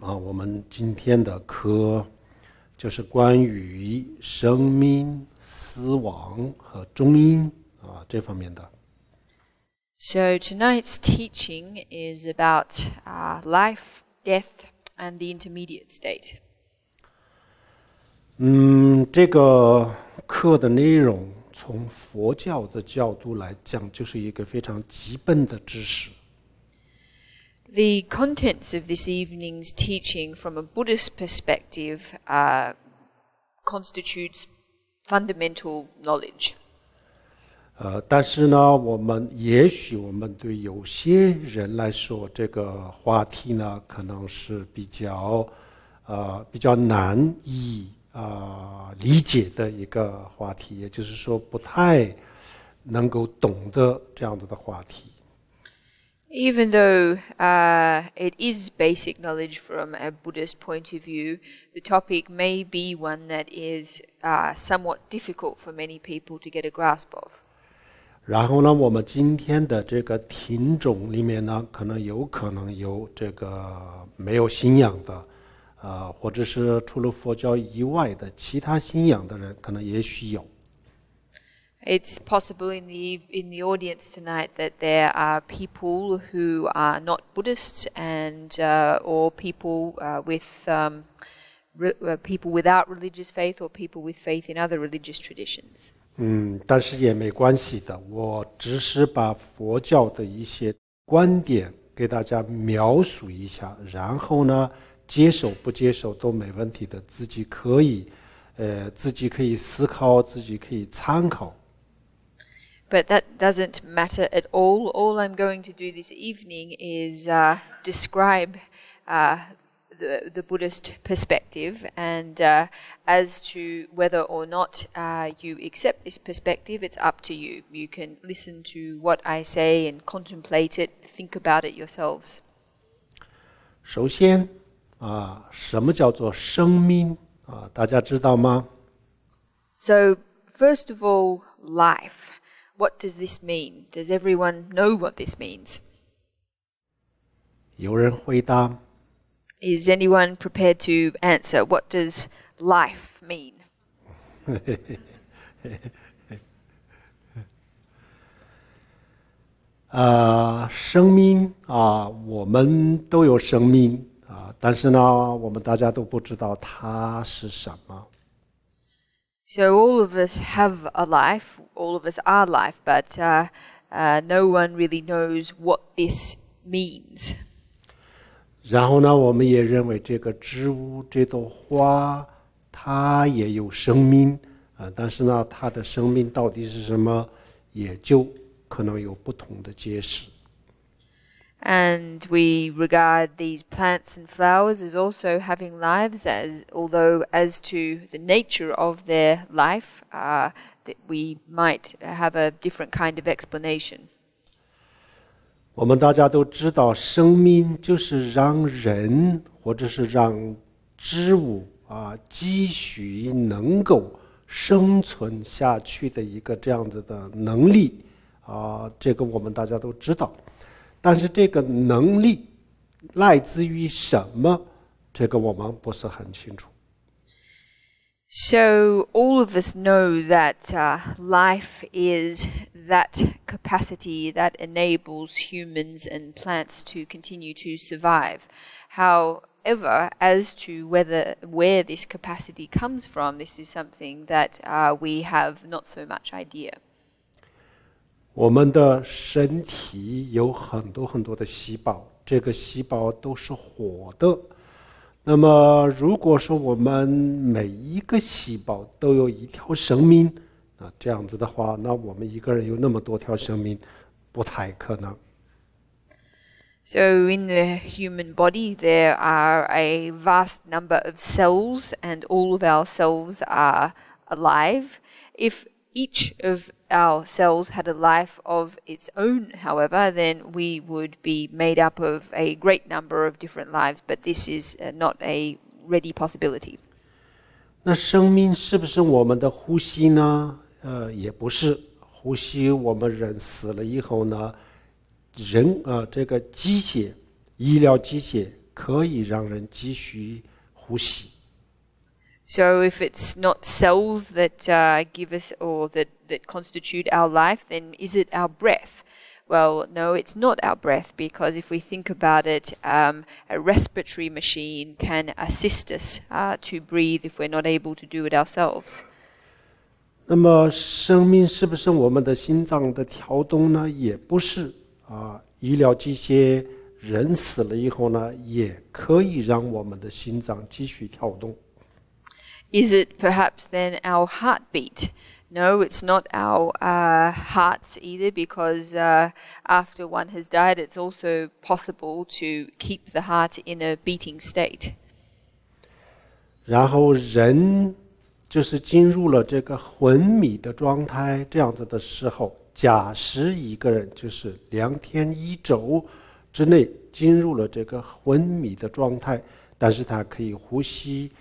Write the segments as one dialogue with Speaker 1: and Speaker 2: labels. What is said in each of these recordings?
Speaker 1: 我们今天的课就是关于生命、死亡和中阴这方面的。
Speaker 2: So tonight's teaching is about life, death, and the intermediate state.
Speaker 1: 这个课的内容从佛教的角度来讲，就是一个非常基本的知识。
Speaker 2: The contents of this evening's teaching from a Buddhist perspective constitutes fundamental knowledge.
Speaker 1: 但是呢，也许我们对有些人来说，这个话题呢，可能是比较难以理解的一个话题，也就是说不太能够懂得这样子的话题。
Speaker 2: Even though it is basic knowledge from a Buddhist point of view, the topic may be one that is somewhat difficult for many people to get a grasp of.
Speaker 1: 然后呢，我们今天的这个听众里面呢，可能有这个没有信仰的，或者是除了佛教以外的其他信仰的人，可能也许有。
Speaker 2: It's possible in the audience tonight that there are people who are not Buddhists and or people people without religious faith or people with faith in other religious traditions.
Speaker 1: 但是也没关系的，我只是把佛教的一些观点给大家描述一下，然后呢，接受不接受都没问题的，自己可以思考，自己可以参考。
Speaker 2: But that doesn't matter at all. All I'm going to do this evening is describe the Buddhist perspective, and as to whether or not you accept this perspective, it's up to you. You can listen to what I say and contemplate it, think about it yourselves.
Speaker 1: 首先什么叫做生命大家知道吗？
Speaker 2: So first of all, life. What does this mean? Does everyone know what this means?
Speaker 1: 有人回答。
Speaker 2: Is anyone prepared to answer? What does life mean?
Speaker 1: 生命我们都有生命但是呢，我们大家都不知道它是什么。
Speaker 2: So all of us have a life, all of us are life, but no one really knows what this means.
Speaker 1: 然后呢，我们也认为这个植物、这朵花，它也有生命但是呢，它的生命到底是什么，也就可能有不同的解释。
Speaker 2: And we regard these plants and flowers as also having lives, although as to the nature of their life, that we might have a different kind of explanation.
Speaker 1: 我们大家都知道，生命就是让人或者是让植物继续能够生存下去的一个这样子的能力这个我们大家都知道。但是这个能力来自于什么？这个我们不是很清楚。
Speaker 2: So all of us know that life is that capacity that enables humans and plants to continue to survive. However, as to where this capacity comes from, this is something that we have not so much idea.
Speaker 1: 我们的身体有很多很多的细胞，这个细胞都是活的。那么如果说我们每一个细胞都有一条生命这样子的话，那我们一个人有那么多条生命不太可能。
Speaker 2: So in the human body there are a vast number of cells, and all of our cells are alive. If each of our cells had a life of its own, however, then we would be made up of a great number of different lives, but this is not a ready possibility.
Speaker 1: 那生命是不是我们的呼吸呢？也不是。呼吸我们人死了以后呢，这个机械医疗机械可以让人继续呼吸。
Speaker 2: So if it's not cells that give us or that constitute our life, then is it our breath? Well, no, it's not our breath, because if we think about it, a respiratory machine can assist us to breathe if we're not able to do it ourselves.
Speaker 1: 那么生命是不是我们的心脏的跳动呢？也不是医疗机械人死了以后呢，也可以让我们的心脏继续跳动。
Speaker 2: Is it perhaps then our heartbeat? No, it's not our hearts either, because after one has died, it's also possible to keep the heart in a beating state.
Speaker 1: 然后人就是进入了这个昏迷的状态，这样子的时候，假使一个人就是2天1周之内进入了这个昏迷的状态，但是他可以呼吸，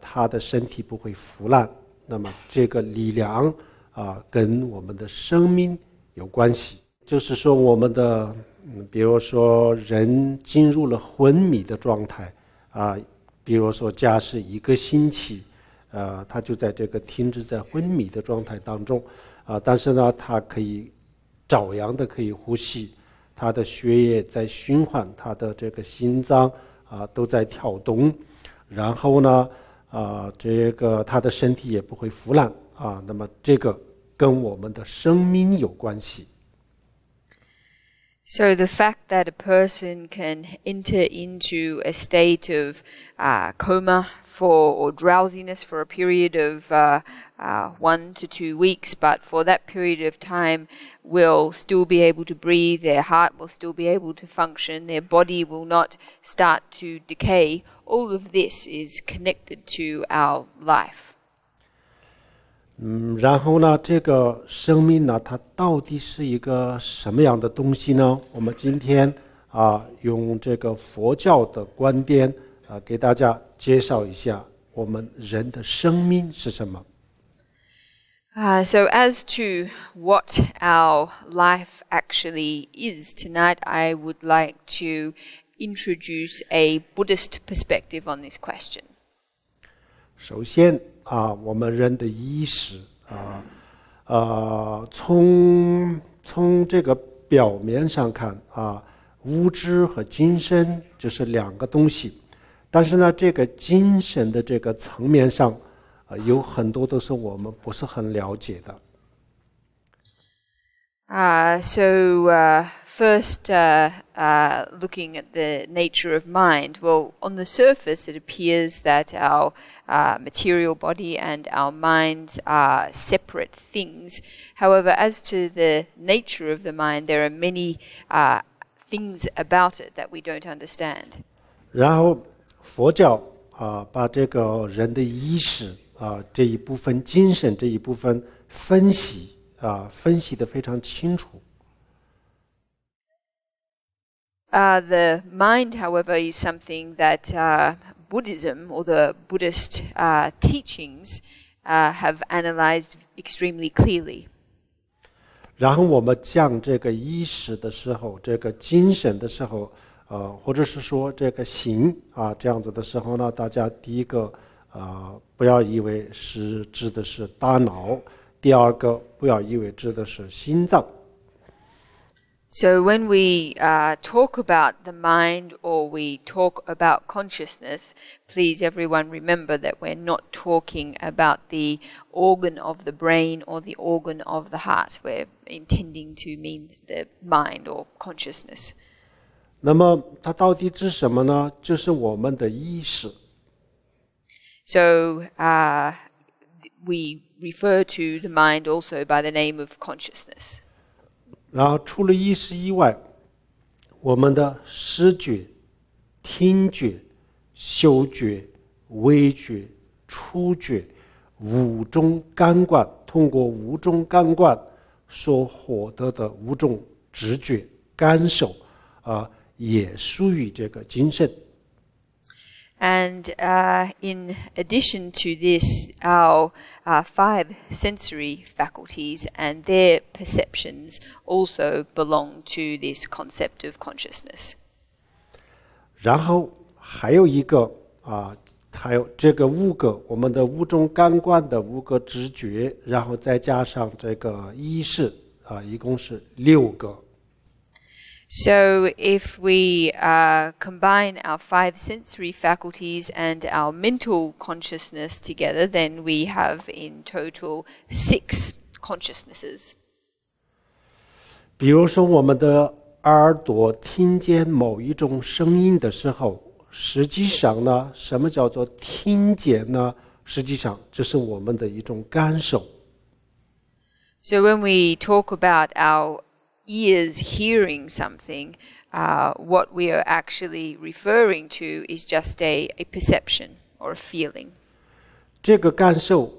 Speaker 1: 他的身体不会腐烂，那么这个力量跟我们的生命有关系。就是说我们的比如说人进入了昏迷的状态比如说假使1个星期他就在这个停止在昏迷的状态当中但是呢他可以照样的可以呼吸，他的血液在循环，他的这个心脏都在跳动，然后呢这个他的身体也不会腐烂那么这个跟我们的生命有关系。
Speaker 2: So the fact that a person can enter into a state of coma or drowsiness for a period of 1 to 2 weeks, but for that period of time will still be able to breathe, their heart will still be able to function, their body will not start to decay, all of this is connected to our life.
Speaker 1: 然后呢这个生命呢它到底是一个什么样的东西呢？我们今天用这个佛教的观点给大家介绍一下我们人的生命是什么。
Speaker 2: So as to what our life actually is tonight, I would like to introduce a Buddhist perspective on this question.
Speaker 1: 首先我们人的意识从这个表面上看物质和精神就是2个东西，但是呢这个精神的这个层面上有很多都是我们不是很了解的。
Speaker 2: First, looking at the nature of mind, well, on the surface, it appears that our material body and our minds are separate things. However, as to the nature of the mind, there are many things about it that we don't understand.
Speaker 1: 然后佛教把这个人的意识这一部分精神这一部分分析得非常清楚。
Speaker 2: The mind, however, is something that Buddhism or the Buddhist teachings have analyzed extremely clearly.
Speaker 1: 然后我们讲这个意识的时候，这个精神的时候，或者是说这个心这样子的时候呢，大家第一个不要以为是指的是大脑，第二个不要以为指的是心脏。
Speaker 2: So when we talk about the mind or we talk about consciousness, please everyone remember that we're not talking about the organ of the brain or the organ of the heart. We're intending to mean the mind or consciousness.
Speaker 1: 那么它到底指什么呢？就是我们的意识。
Speaker 2: So we refer to the mind also by the name of consciousness.
Speaker 1: 然后除了意识以外，我们的视觉、听觉、嗅觉、味觉、触觉5种感官，通过5种感官所获得的5种知觉感受也属于这个精神。
Speaker 2: And in addition to this, our 5 sensory faculties and their perceptions also belong to this concept of consciousness.
Speaker 1: 然后还有一个还有这个5个我们的5种感官的5个知觉，然后再加上这个意识一共是6个。
Speaker 2: So if we combine our 5 sensory faculties and our mental consciousness together, then we have in total 6 consciousnesses.
Speaker 1: 比如说我们的耳朵听见某一种声音的时候，实际上呢，什么叫做听见呢？实际上这是我们的一种感受。
Speaker 2: So when we talk about our ears hearing something, what we are actually referring to is just a perception or a feeling.
Speaker 1: 这个感受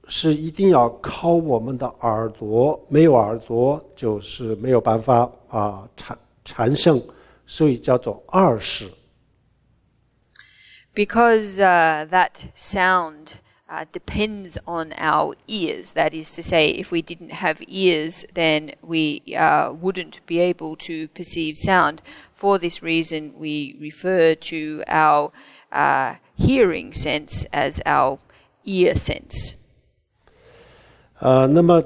Speaker 1: 是一定要靠我们的耳朵，没有耳朵就是没有办法产生，所以叫做耳识。
Speaker 2: Because that sound depends on our ears. That is to say, if we didn't have ears, then we wouldn't be able to perceive sound. For this reason, we refer to our hearing sense as our ear sense.
Speaker 1: 那么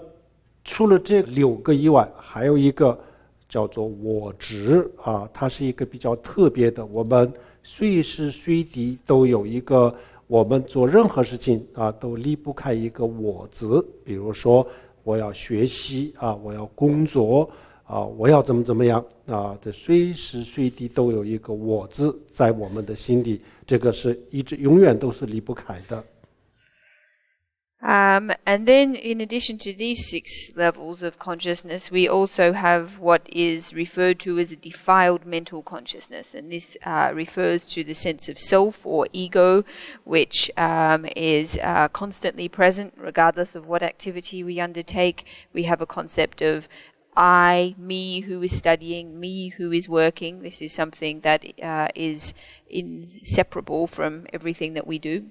Speaker 1: 除了这6个以外，还有一个叫做我执它是一个比较特别的，我们随时随地都有一个，我们做任何事情都离不开一个我字。比如说我要学习我要工作我要怎么样这随时随地都有一个我字在我们的心里，这个是一直永远都是离不开的。
Speaker 2: And then, in addition to these 6 levels of consciousness, we also have what is referred to as a defiled mental consciousness. And this refers to the sense of self or ego, which is constantly present regardless of what activity we undertake. We have a concept of I, me who is studying, me who is working. This is something that is inseparable from everything that we do.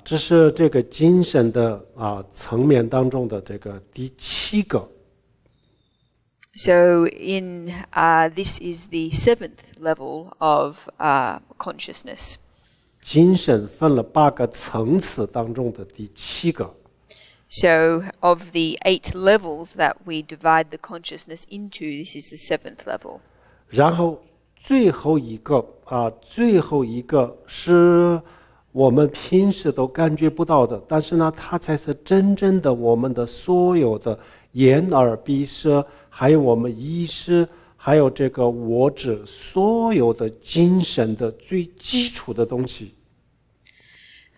Speaker 1: 这是这个精神的层面当中的这个第7个。
Speaker 2: So this is the 7th level of consciousness.
Speaker 1: 精神分了8个层次当中的第7个。
Speaker 2: So of the 8 levels that we divide the consciousness into, this is the 7th level.
Speaker 1: 然后最后一个是我们平时都感觉不到的，但是呢，它才是真正的我们的所有的眼耳鼻舌，还有我们意识，还有这个我执，所有的精神的最基础的东西。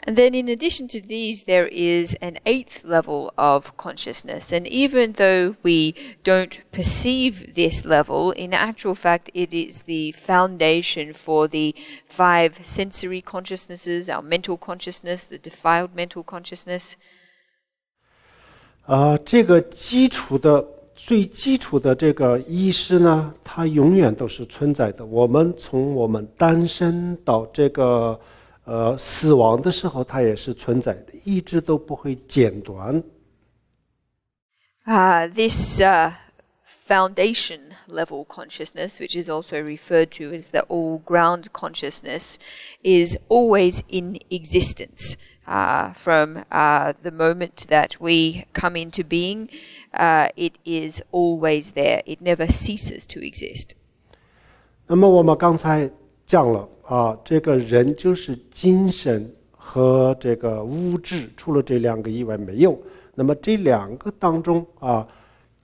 Speaker 2: And then in addition to these, there is an 8th level of consciousness. And even though we don't perceive this level, in actual fact, it is the foundation for the 5 sensory consciousnesses, our mental consciousness, the defiled mental consciousness.
Speaker 1: 这个最基础的这个意识呢，它永远都是存在的。我们从我们诞生到这个死亡的时候，它也是存在的，一直都不会间断。
Speaker 2: This foundation level consciousness, which is also referred to as the all-ground consciousness, is always in existence. From the moment that we come into being, it is always there. It never ceases to exist.
Speaker 1: 那么我们刚才讲了这个人就是精神和这个物质，除了这2个以外没有。那么这2个当中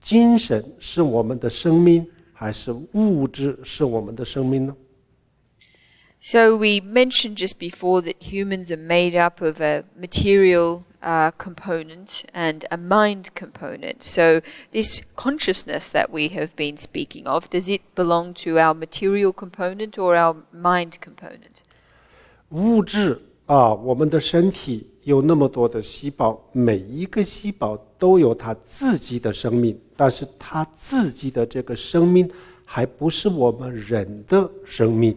Speaker 1: 精神是我们的生命，还是物质是我们的生命呢？
Speaker 2: So we mentioned just before that humans are made up of a material component and a mind component. So this consciousness that we have been speaking of, does it belong to our material component or our mind component?
Speaker 1: 物质我们的身体有那么多的细胞，每一个细胞都有它自己的生命，但是它自己的这个生命还不是我们人的生命。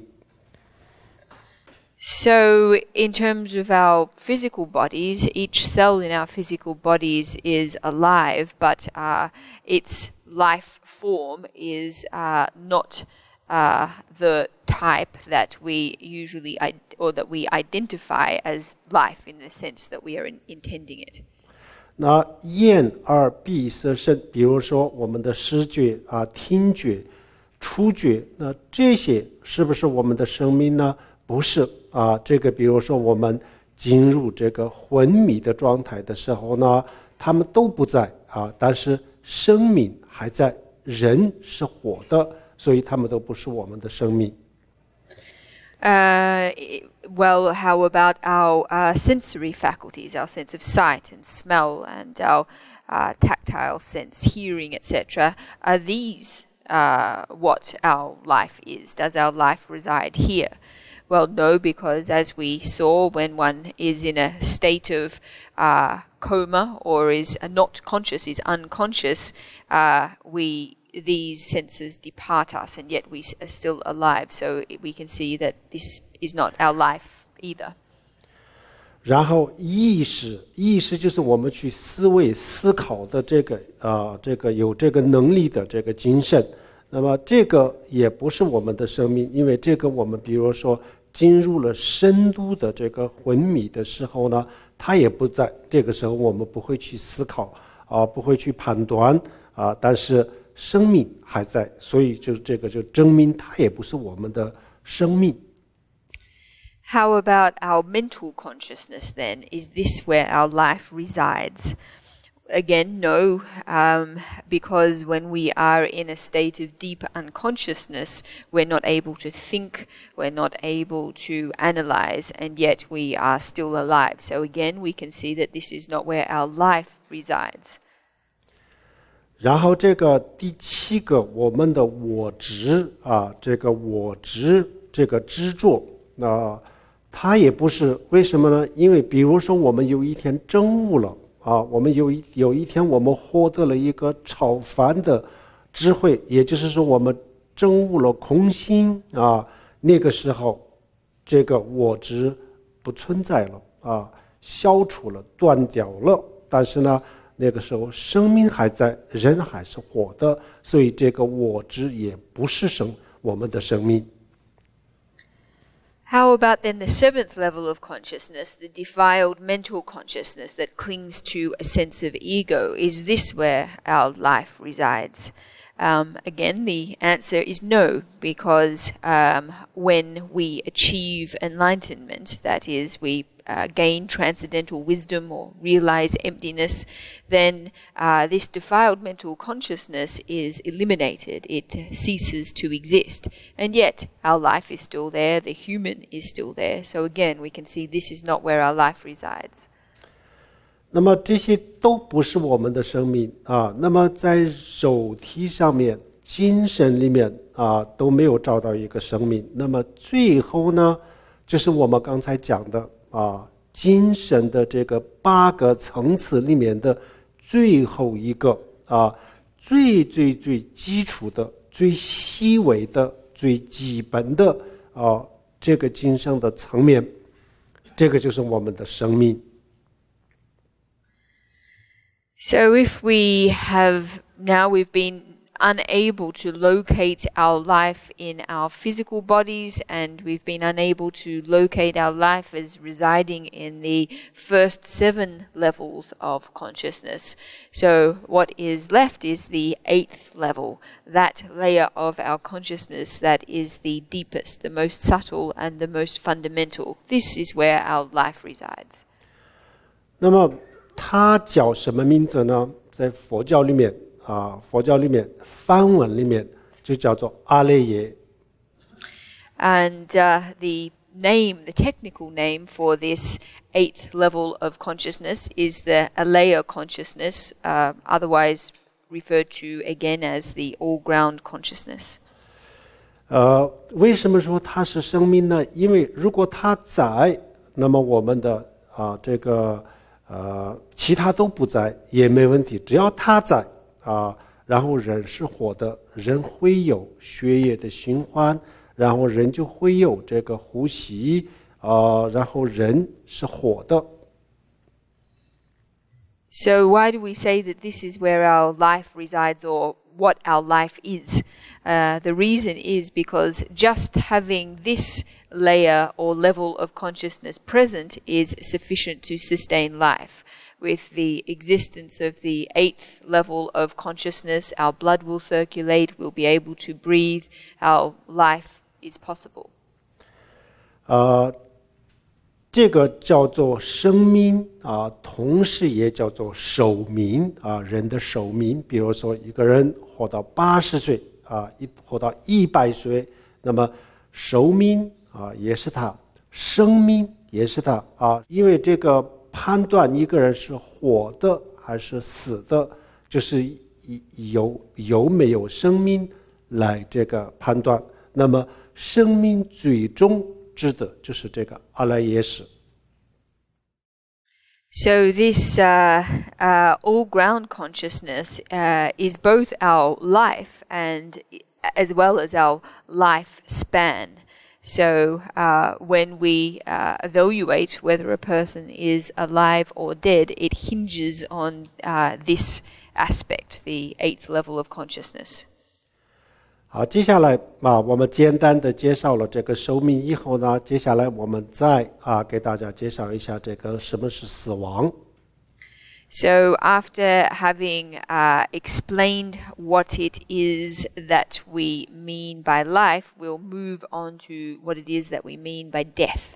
Speaker 2: So in terms of our physical bodies, each cell in our physical bodies is alive, but its life form is not the type that we usually or that we identify as life in the sense that we are intending it.
Speaker 1: 那眼耳鼻舌身，比如说我们的视觉听觉、触觉，那这些是不是我们的生命呢？不是这个比如说我们进入这个昏迷的状态的时候呢，他们都不在但是生命还在，人是活的，所以他们都不是我们的生命。
Speaker 2: Well, how about our sensory faculties, our sense of sight and smell and our tactile sense, hearing, etc.? Are these what our life is? Does our life reside here? Well, no, because as we saw, when one is in a state of coma or is not conscious, is unconscious, these senses depart us, and yet we are still alive. So we can see that this is not our life either.
Speaker 1: 然后意识就是我们去思维、思考的这个有这个能力的这个精神。那么这个也不是我们的生命，因为这个我们比如说进入了深度的这个昏迷的时候呢，它也不在。这个时候我们不会去思考不会去判断但是生命还在，所以就这个就证明它也不是我们的生命。
Speaker 2: How about our mental consciousness then? Is this where our life resides? Again, no, because when we are in a state of deep unconsciousness, we're not able to think, we're not able to analyze, and yet we are still alive. So again, we can see that this is not where our life resides.
Speaker 1: 然后这个第7个，我们的我执这个我执这个执着它也不是，为什么呢？因为比如说我们有一天证悟了我们有一天我们获得了一个超凡的智慧，也就是说我们证悟了空性那个时候这个我执不存在了消除了，断掉了。但是呢，那个时候生命还在，人还是活的，所以这个我执也不是我们的生命。
Speaker 2: How about then the 7th level of consciousness, the defiled mental consciousness that clings to a sense of ego? Is this where our life resides? Again, the answer is no, because when we achieve enlightenment, that is, we gain transcendental wisdom or realize emptiness, then this defiled mental consciousness is eliminated. It ceases to exist. And yet, our life is still there, the human is still there. So again, we can see this is not where our life resides.
Speaker 1: 那么这些都不是我们的生命那么在肉体上面、精神里面都没有找到一个生命。那么最后呢，就是我们刚才讲的精神的这个8个层次里面的最后一个最基础的、最细微的、最基本的这个精神的层面，这个就是我们的生命。
Speaker 2: So if we've been unable to locate our life in our physical bodies, and we've been unable to locate our life as residing in the first 7 levels of consciousness. So what is left is the 8th level, that layer of our consciousness that is the deepest, the most subtle, and the most fundamental. This is where our life resides.
Speaker 1: 那么它叫什么名字呢？在佛教里面梵文里面就叫做阿赖耶。
Speaker 2: And the technical name for this 8th level of consciousness is the Alaya consciousness, otherwise referred to again as the all-ground consciousness.
Speaker 1: 为什么说它是生命呢？因为如果它在，那么我们的这个其他都不在也没问题，只要它在然后人是活的，人会有血液的循环，然后人就会有这个呼吸然后人是活的。
Speaker 2: So why do we say that this is where our life resides, or what our life is. The reason is because just having this layer or level of consciousness present is sufficient to sustain life. With the existence of the 8th level of consciousness, our blood will circulate, we'll be able to breathe, our life is possible.
Speaker 1: 这个叫做生命啊，同时也叫做寿命啊，人的寿命。比如说，一个人活到80岁啊，活到100岁，那么寿命啊也是他，生命也是他啊。因为这个判断一个人是活的还是死的，就是有没有生命来这个判断。那么生命最终指的就是这个阿赖耶识。
Speaker 2: So this all-ground consciousness is both our life and as well as our lifespan. So when we evaluate whether a person is alive or dead, it hinges on this aspect, the 8th level of consciousness.
Speaker 1: 好，接下来我们简单的介绍了这个寿命以后呢，接下来我们再给大家介绍一下这个什么是死亡。
Speaker 2: So after having explained what it is that we mean by life, we'll move on to what it is that we mean by death.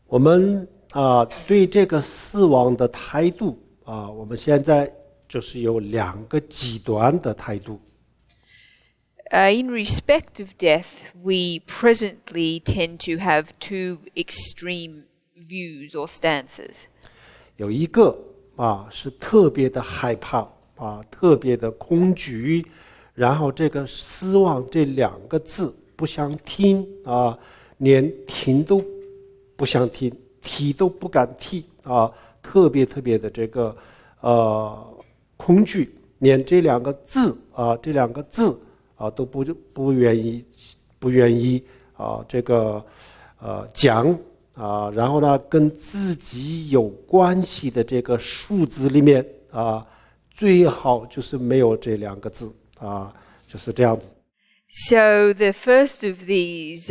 Speaker 1: 我们对这个死亡的态度我们现在就是有2个极端的态度。
Speaker 2: In respect of death, we presently tend to have 2 extreme views or stances.
Speaker 1: 有一个是特别的害怕特别的恐惧，然后这个死亡这2个字不想听连听都不想听，提都不敢提特别的这个恐惧，连这2个字都不愿意这个讲然后呢，跟自己有关系的这个数字里面最好就是没有这2个字就是这样子。
Speaker 2: So the first of these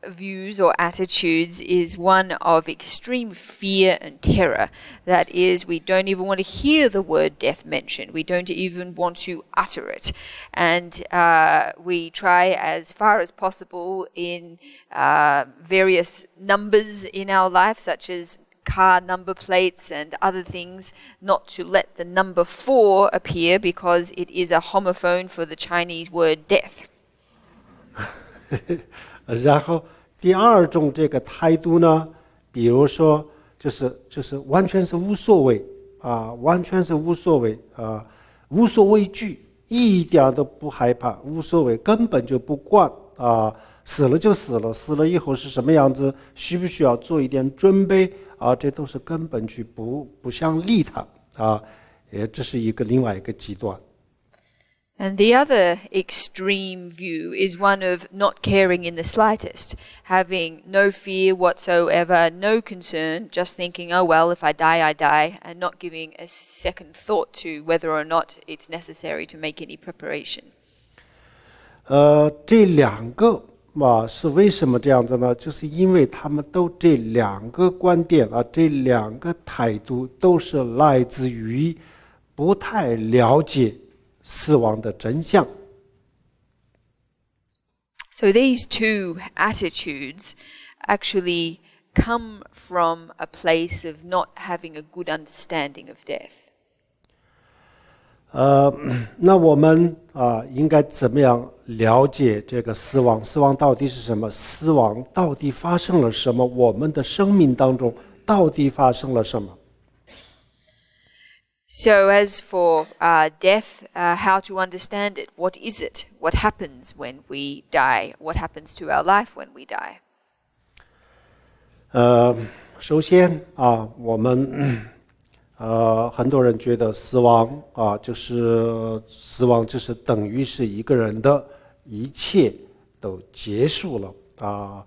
Speaker 2: views or attitudes is one of extreme fear and terror. That is, we don't even want to hear the word death mentioned. We don't even want to utter it. And we try as far as possible in various numbers in our life, such as car number plates and other things, not to let the number 4 appear because it is a homophone for the Chinese word death.
Speaker 1: 然后第2种这个态度呢，比如说就是完全是无所谓完全是无所谓无所畏惧，一点都不害怕，无所谓，根本就不管死了就死了，死了以后是什么样子，需不需要做一点准备这都是根本去不想理他这是另外一个极端。
Speaker 2: And the other extreme view is one of not caring in the slightest, having no fear whatsoever, no concern, just thinking, oh well, if I die, I die, and not giving a second thought to whether or not it's necessary to make any preparation.
Speaker 1: 这2个是为什么这样子呢？就是因为他们都这2个观点这2个态度都是来自于不太了解死亡的真相。
Speaker 2: So these 2 attitudes actually come from a place of not having a good understanding of death.
Speaker 1: 那我们应该怎么样了解这个死亡？死亡到底是什么？死亡到底发生了什么？我们的生命当中到底发生了什么？
Speaker 2: So as for death, how to understand it? What is it? What happens when we die? What happens to our life when we die?
Speaker 1: 首先我们很多人觉得死亡就是等于是一个人的一切都结束了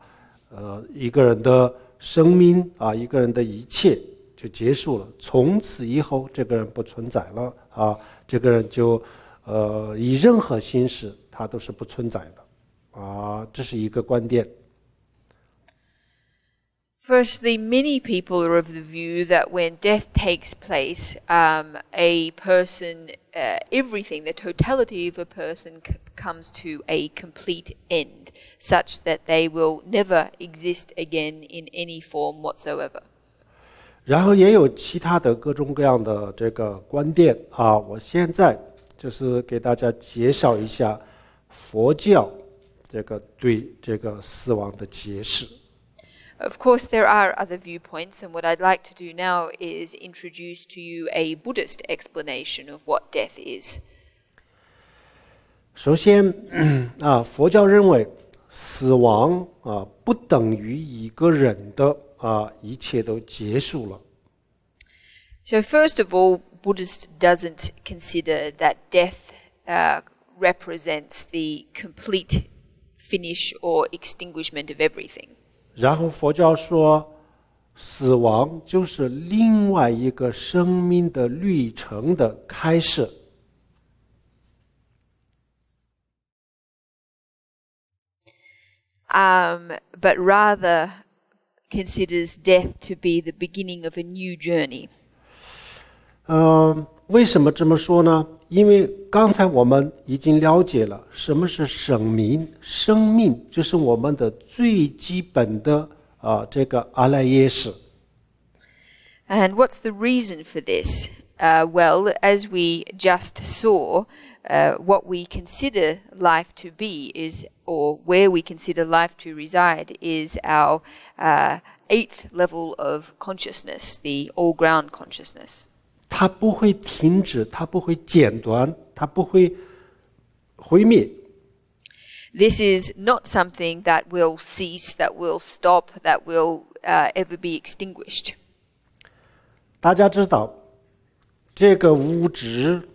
Speaker 1: 一个人的生命一个人的一切就结束了，从此以后这个人不存在了这个人就以任何形式它都是不存在的这是一个观点。
Speaker 2: Firstly, many people are of the view that when death takes place, a person, everything, the totality of a person comes to a complete end, such that they will never exist again in any form whatsoever.
Speaker 1: 然后也有其他的各种各样的这个观点我现在就是给大家介绍一下佛教这个对这个死亡的解释。
Speaker 2: Of course, there are other viewpoints, and what I'd like to do now is introduce to you a Buddhist explanation of what death is.
Speaker 1: 首先佛教认为死亡不等于一个人的一切都结束了。
Speaker 2: So first of all, Buddhist doesn't consider that death represents the complete finish or extinguishment of everything.
Speaker 1: 然后佛教说，死亡就是另外一个生命的旅程的开始。
Speaker 2: But rather considers death to be the beginning of a new journey.
Speaker 1: 为什么这么说呢？因为刚才我们已经了解了什么是生命，生命就是我们的最基本的这个阿赖耶识。
Speaker 2: And what's the reason for this? Well, as we just saw, what we consider life to be is, or where we consider life to reside, is our eighth level of consciousness, the all-ground consciousness.
Speaker 1: 它不会停止，它不会间断，它不会毁灭。
Speaker 2: This is not something that will cease, that will stop, that will ever be extinguished.
Speaker 1: 大家知道，这个物质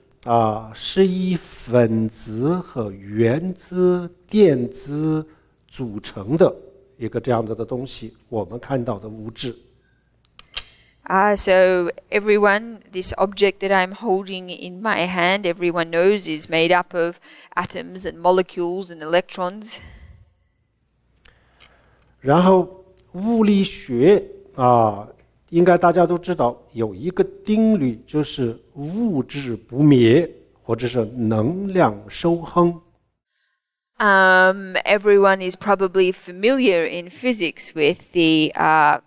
Speaker 1: 是以分子和原子、电子组成的一个这样子的东西，我们看到的物质。
Speaker 2: So everyone, this object that I'm holding in my hand, everyone knows is made up of atoms and molecules and electrons.
Speaker 1: 然后物理学应该大家都知道有一个定律，就是物质不灭，或者是能量守恒。
Speaker 2: Everyone is probably familiar in physics with the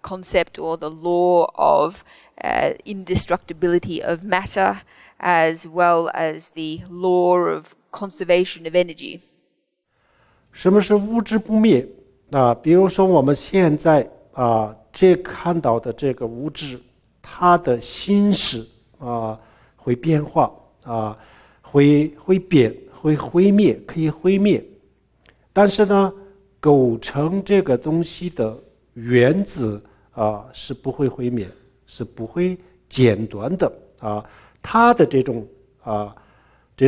Speaker 2: concept or the law of indestructibility of matter, as well as the law of conservation of energy.
Speaker 1: 什么是物质不灭比如说我们现在这看到的这个物质，它的形式会变化会变，会毁灭，可以毁灭。但是呢，构成这个东西的原子是不会毁灭，是不会间断的它的这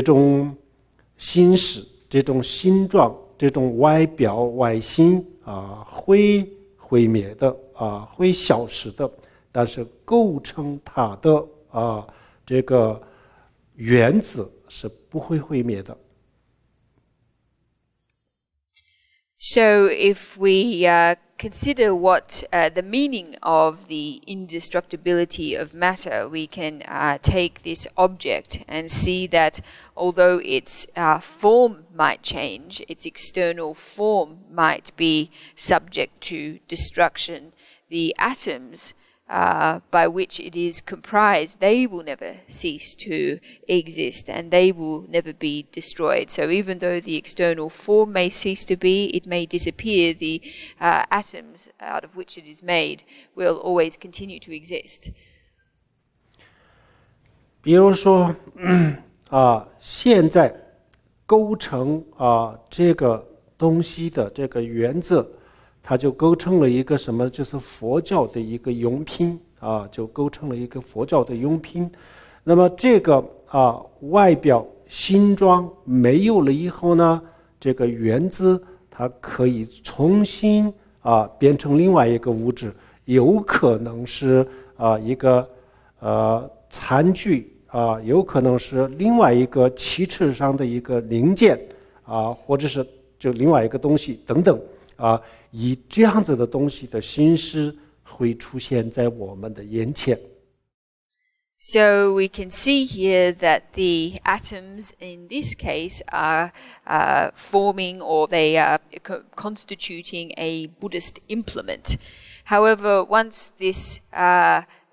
Speaker 1: 种形式、这种形状、这种外表外形会毁灭的会消失的，但是构成它的这个原子是不会毁灭的。
Speaker 2: So if we consider what the meaning of the indestructibility of matter, we can take this object and see that although its form might change, its external form might be subject to destruction, the atoms by which it is comprised, they will never cease to exist and they will never be destroyed. So even though the external form may cease to be, it may disappear, the atoms out of which it is made will always continue to exist.
Speaker 1: 比如说现在构成这个东西的这个原则，它就构成了一个什么？就是佛教的一个用品就构成了一个佛教的用品。那么这个外表形状没有了以后呢，这个原子它可以重新变成另外一个物质，有可能是一个餐具有可能是另外一个汽车上的一个零件或者是就另外一个东西等等以这样子的东西的形式会出现在我们的眼前。
Speaker 2: So we can see here that the atoms in this case are forming, or they are constituting a Buddhist implement. However, once this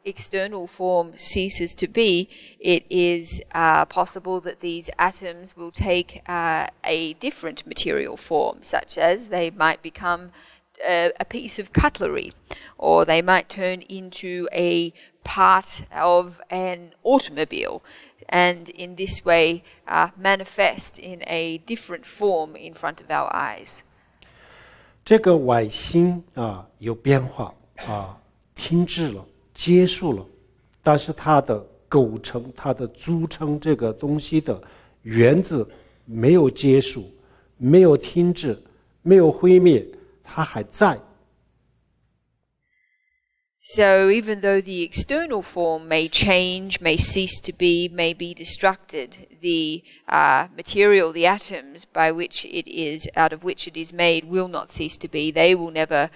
Speaker 2: external form ceases to be, it is possible that these atoms will take a different material form, such as they might become a piece of cutlery, or they might turn into a part of an automobile, and in this way manifest in a different form in front of our eyes.
Speaker 1: 这个外形有变化停滞了，结束了，但是它的构成、它的组成这个东西的原子没有结束，没有停滞，没有毁灭，它还在。
Speaker 2: So even though the external form may change, may cease to be, may be destructed, the material, the atoms by which it is, out of which it is made, will not cease to be. They will never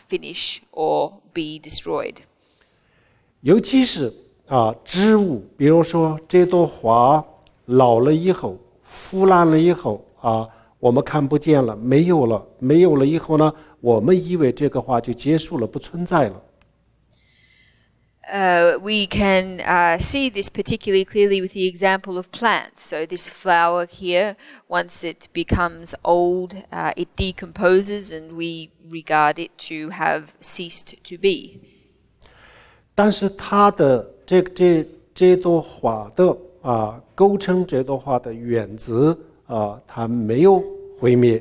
Speaker 2: finish or be destroyed.
Speaker 1: 尤其是植物，比如说这朵花老了以后，腐烂了以后我们看不见了，没有了，没有了以后呢，我们以为这个花就结束了，不存在了。
Speaker 2: We can see this particularly clearly with the example of plants. So this flower here, once it becomes old, it decomposes, and we regard it to have ceased to be.
Speaker 1: 但是它的这朵花的构成这朵花的原子它没有毁灭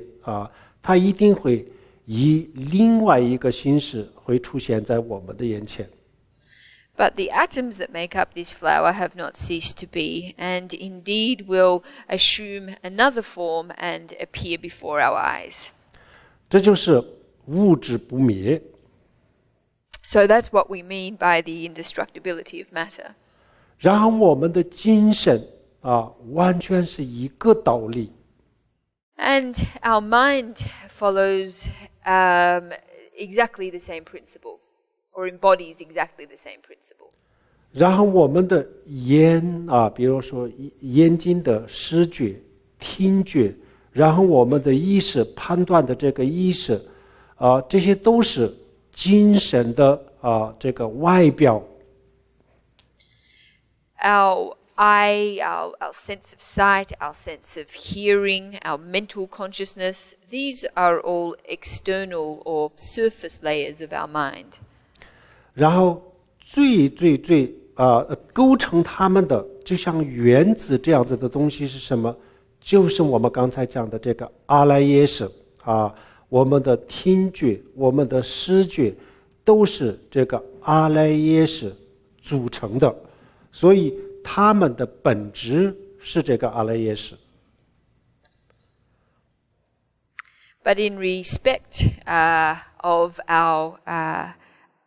Speaker 1: 它一定会以另外一个形式会出现在我们的眼前。
Speaker 2: But the atoms that make up this flower have not ceased to be, and indeed will assume another form and appear before our eyes.
Speaker 1: 这就是物质不灭。
Speaker 2: So that's what we mean by the indestructibility of matter.
Speaker 1: 然后我们的精神完全是一个道理。
Speaker 2: And our mind follows exactly the same principle, or embodies exactly the same principle.
Speaker 1: 然后我们的眼比如说眼睛的视觉、听觉，然后我们的意识判断的这个意识这些都是精神的这个外表。
Speaker 2: Our eye, our sense of sight, our sense of hearing, our mental consciousness, these are all external or surface layers of our mind.
Speaker 1: 然后最构成它们的就像原子这样子的东西是什么？就是我们刚才讲的这个阿赖耶识我们的听觉、我们的视觉都是这个阿赖耶识组成的，所以它们的本质是这个阿赖耶识。
Speaker 2: But in respect of our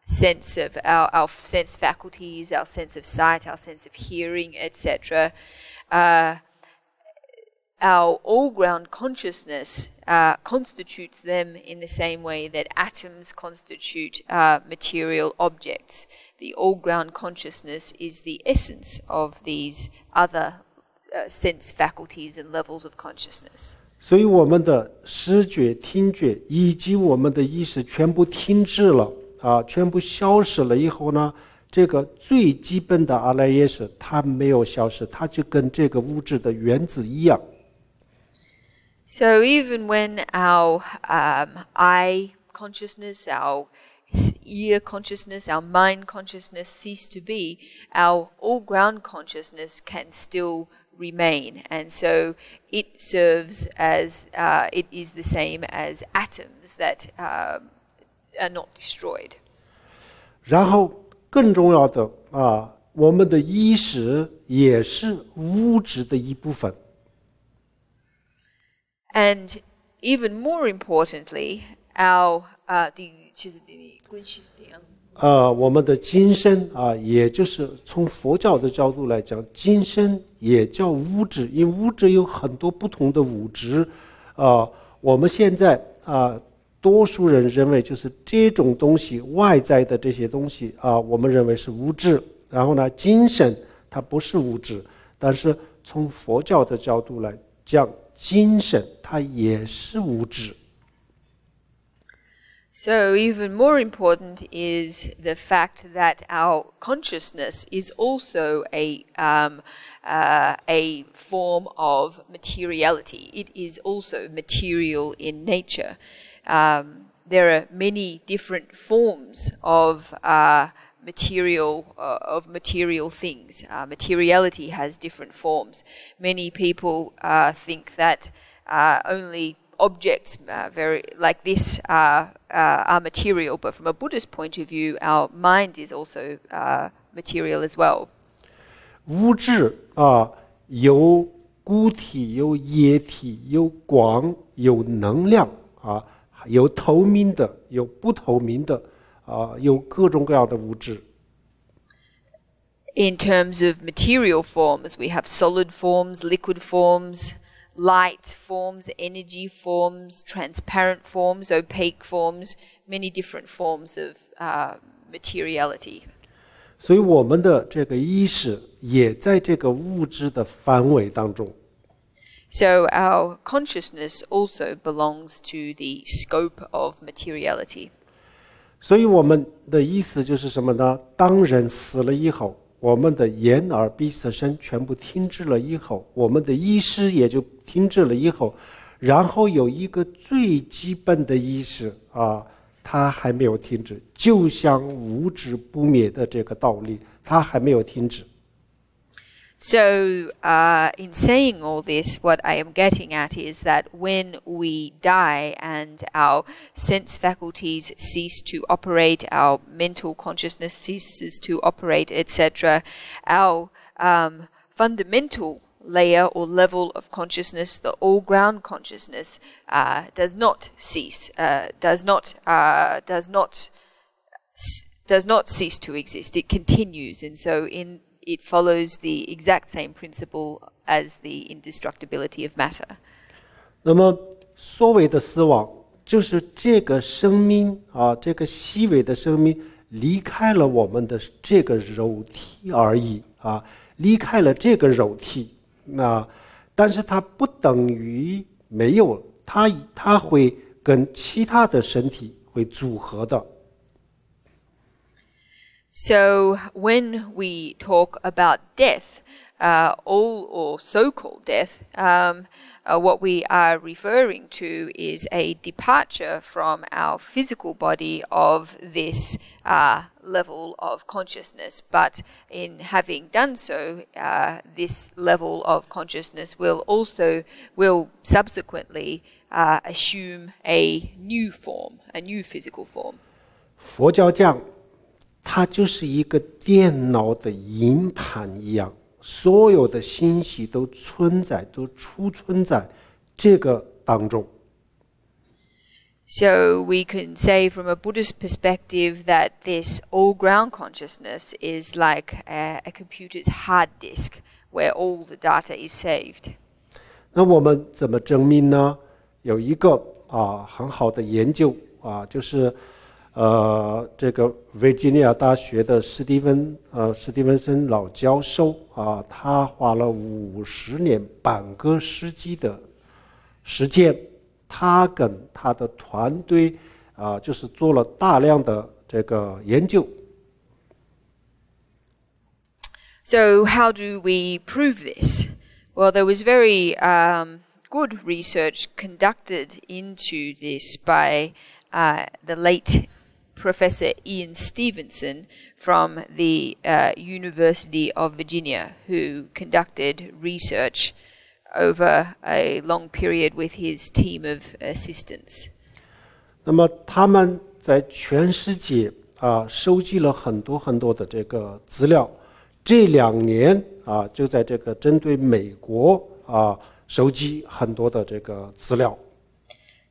Speaker 2: sense of our sense faculties, our sense of sight, our sense of hearing, etc., our all-ground consciousness constitutes them in the same way that atoms constitute material objects. The all-ground consciousness is the essence of these other sense faculties and levels of consciousness.
Speaker 1: 所以我们的视觉、听觉以及我们的意识全部停滞了全部消失了以后呢，这个最基本的阿赖耶识它没有消失，它就跟这个物质的原子一样。
Speaker 2: So even when our eye consciousness, our ear consciousness, our mind consciousness cease to be, our all-ground consciousness can still remain. And so it serves as, it is the same as atoms that are not destroyed.
Speaker 1: 然后更重要的我们的意识也是物质的一部分。
Speaker 2: And even more importantly, our
Speaker 1: 我们的今生啊，也就是从佛教的角度来讲，今生也叫物质，因为物质有很多不同的物质。我们现在多数人认为就是这种东西，外在的这些东西我们认为是物质。然后呢，精神它不是物质，但是从佛教的角度来讲，精神它也是物质。
Speaker 2: So even more important is the fact that our consciousness is also a form of materiality. It is also material in nature. There are many different forms of material things. Materiality has different forms. Many people think that only objects very like this are material, but from a Buddhist point of view, our mind is also material as well.
Speaker 1: 物质有固体，有液体，有光，有能量有透明的，有不透明的有各种各样的物质。
Speaker 2: In terms of material forms, we have solid forms, liquid forms, light forms, energy forms, transparent forms, opaque forms, many different forms of materiality.
Speaker 1: 所以我们的这个意识也在这个物质的范围当中。
Speaker 2: So our consciousness also belongs to the scope of materiality.
Speaker 1: 所以我们的意思就是什么呢？当人死了以后，我们的眼耳鼻舌身全部停止了以后，我们的意识也就停止了以后，然后有一个最基本的意识它还没有停止，就像物质不灭的这个道理，它还没有停止。
Speaker 2: So, in saying all this, what I am getting at is that when we die and our sense faculties cease to operate, our mental consciousness ceases to operate, etc., our fundamental layer or level of consciousness, the all-ground consciousness, does not cease, does not cease to exist. It continues, and so it follows the exact same principle as the indestructibility of matter.
Speaker 1: 那么所谓的死亡，就是这个生命这个细微的生命离开了我们的这个肉体而已离开了这个肉体。但是它不等于没有，它会跟其他的身体会组合的。
Speaker 2: So when we talk about death, or so-called death, what we are referring to is a departure from our physical body of this level of consciousness. But in having done so, this level of consciousness will subsequently assume a new form, a new physical form.
Speaker 1: 佛教讲它就是一个电脑的硬盘一样，所有的信息都存在，都储存在这个当中。
Speaker 2: So we can say from a Buddhist perspective that this all-ground consciousness is like a computer's hard disk where all the data is saved.
Speaker 1: 那我们怎么证明呢？有一个很好的研究就是这个维吉尼亚大学的史蒂文森老教授他花了50年半个世纪的时间，他跟他的团队就是做了大量的这个研究。
Speaker 2: So how do we prove this? Well, there was very good research conducted into this by the late Professor Ian Stevenson from the University of Virginia, who conducted research over a long period with his team of assistants.
Speaker 1: 那么他们在全世界收集了很多很多的这个资料，这2年就在这个针对美国收集很多的这个资料。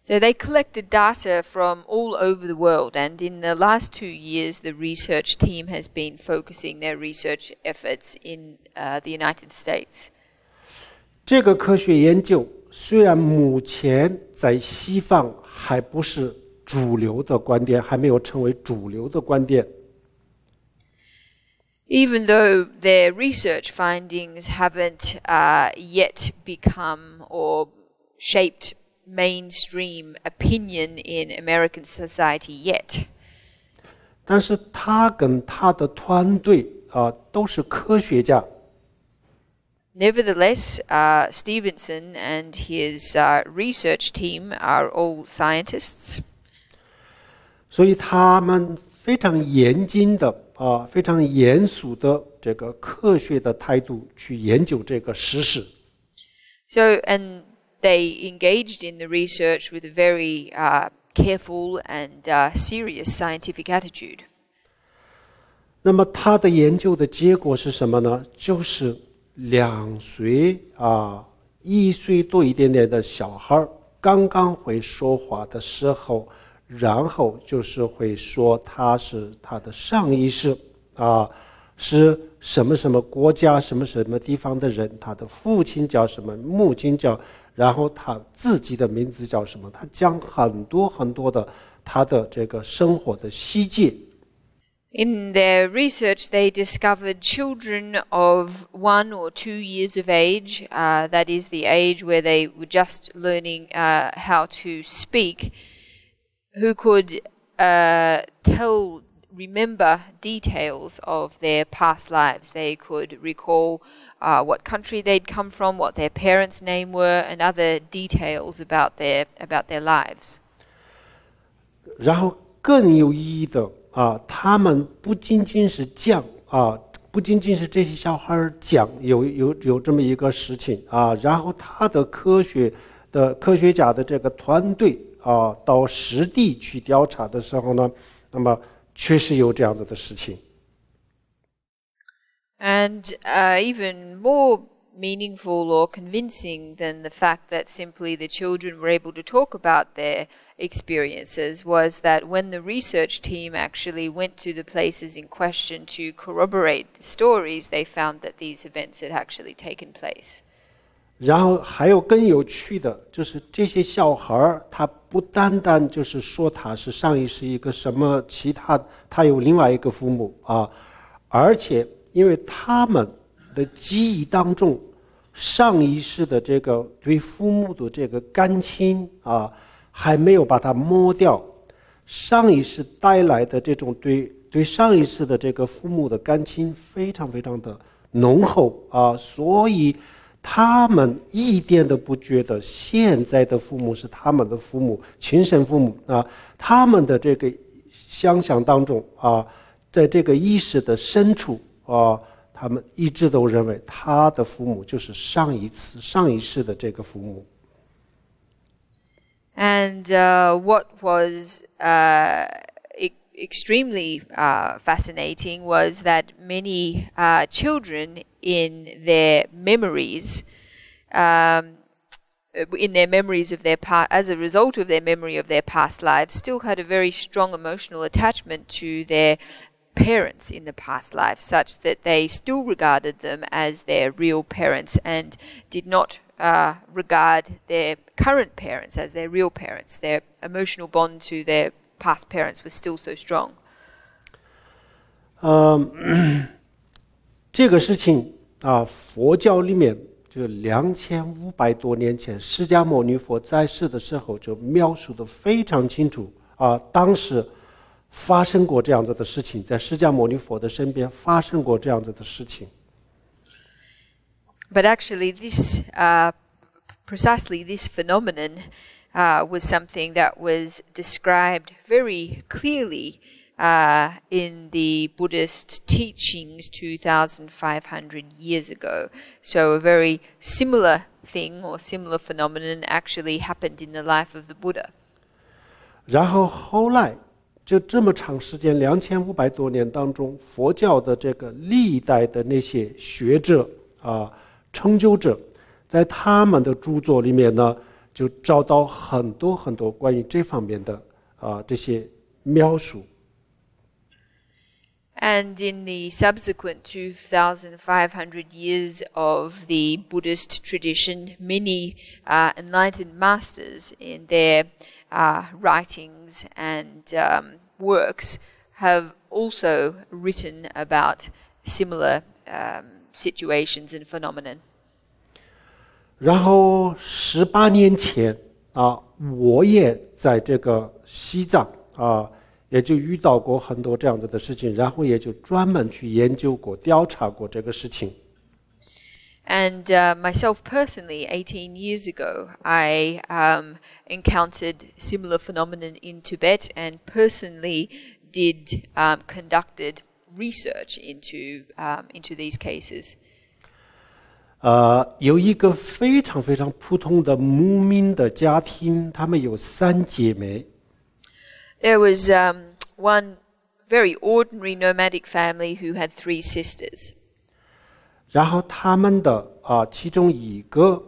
Speaker 2: So they collected data from all over the world, and in the last 2 years, the research team has been focusing their research efforts in the United States.
Speaker 1: 这个科学研究虽然目前在西方还不是主流的观点，还没有成为主流的观点。
Speaker 2: Even though their research findings haven't yet become or shaped mainstream opinion in American society yet.
Speaker 1: 但是他跟他的团队都是科学家。
Speaker 2: Nevertheless, Stevenson and his research team are all scientists.
Speaker 1: 所以他们非常严谨的非常严肃的这个科学的态度去研究这个实事。
Speaker 2: So, and they engaged in the research with a very careful and serious scientific attitude.
Speaker 1: 那么他的研究的结果是什么呢？就是2岁1岁多一点点的小孩刚刚会说话的时候，然后就是会说他是他的上意识是什么什么国家什么什么地方的人，他的父亲叫什么，母亲叫，然后他自己的名字叫什么，他讲很多很多的他的这个生活的细节。
Speaker 2: In their research, they discovered children of 1 or 2 years of age, that is the age where they were just learning how to speak, who could remember details of their past lives. They could recall what country they'd come from, what their parents' name were, and other details about their lives.
Speaker 1: 然后更有意义的他们不仅仅是讲不仅仅是这些小孩讲有这么一个事情然后他的科学家的这个团队到实地去调查的时候呢，那么确实有这样子的事情。
Speaker 2: And even more meaningful or convincing than the fact that simply the children were able to talk about their experiences was that when the research team actually went to the places in question to corroborate the stories, they found that these events had actually taken place.
Speaker 1: 然后还有更有趣的就是这些小孩他不单单就是说他是上意识一个什么其他有另外一个父母而且因为他们的记忆当中上意识的这个对父母的这个感情还没有把它磨掉，上意识带来的这种对上意识的这个父母的感情非常非常的浓厚所以他们一点都不觉得现在的父母是他们的父母亲生父母他们的这个想象当中在这个意识的深处他们一直都认为他的父母就是上一世的这个父母。
Speaker 2: And what was extremely fascinating was that many children in their memories of their past, as a result of their memory of their past lives, still had a very strong emotional attachment to their parents in the past life, such that they still regarded them as their real parents and did not regard their current parents as their real parents. Their emotional bond to their past parents was still so strong.
Speaker 1: 这个事情佛教里面就2500多年前释迦牟尼佛在世的时候就描述得非常清楚当时发生过这样子的事情，在释迦牟尼佛的身边发生过这样子的事情。
Speaker 2: But actually, precisely this phenomenon was something that was described very clearly in the Buddhist teachings 2,500 years ago. So a very similar thing or similar phenomenon actually happened in the life of the Buddha.
Speaker 1: 然后后来就这么长时间2500多年当中，佛教的这个历代的那些学者成就者，在他们的著作里面呢，就找到很多很多关于这方面的这些描述。
Speaker 2: And in the subsequent 2,500 years of the Buddhist tradition, many enlightened masters in their writings and works have also written about similar situations and phenomenon.
Speaker 1: 然后18年前我也在这个西藏也就遇到过很多这样子的事情，然后也就专门去研究过、调查过这个事情。
Speaker 2: And myself personally, 18 years ago, I encountered similar phenomenon in Tibet and personally conducted research into these cases.
Speaker 1: 有一个非常非常普通的牧民的家庭，他们有3姐妹。
Speaker 2: There was one very ordinary nomadic family who had 3 sisters.
Speaker 1: 然后他们的其中一个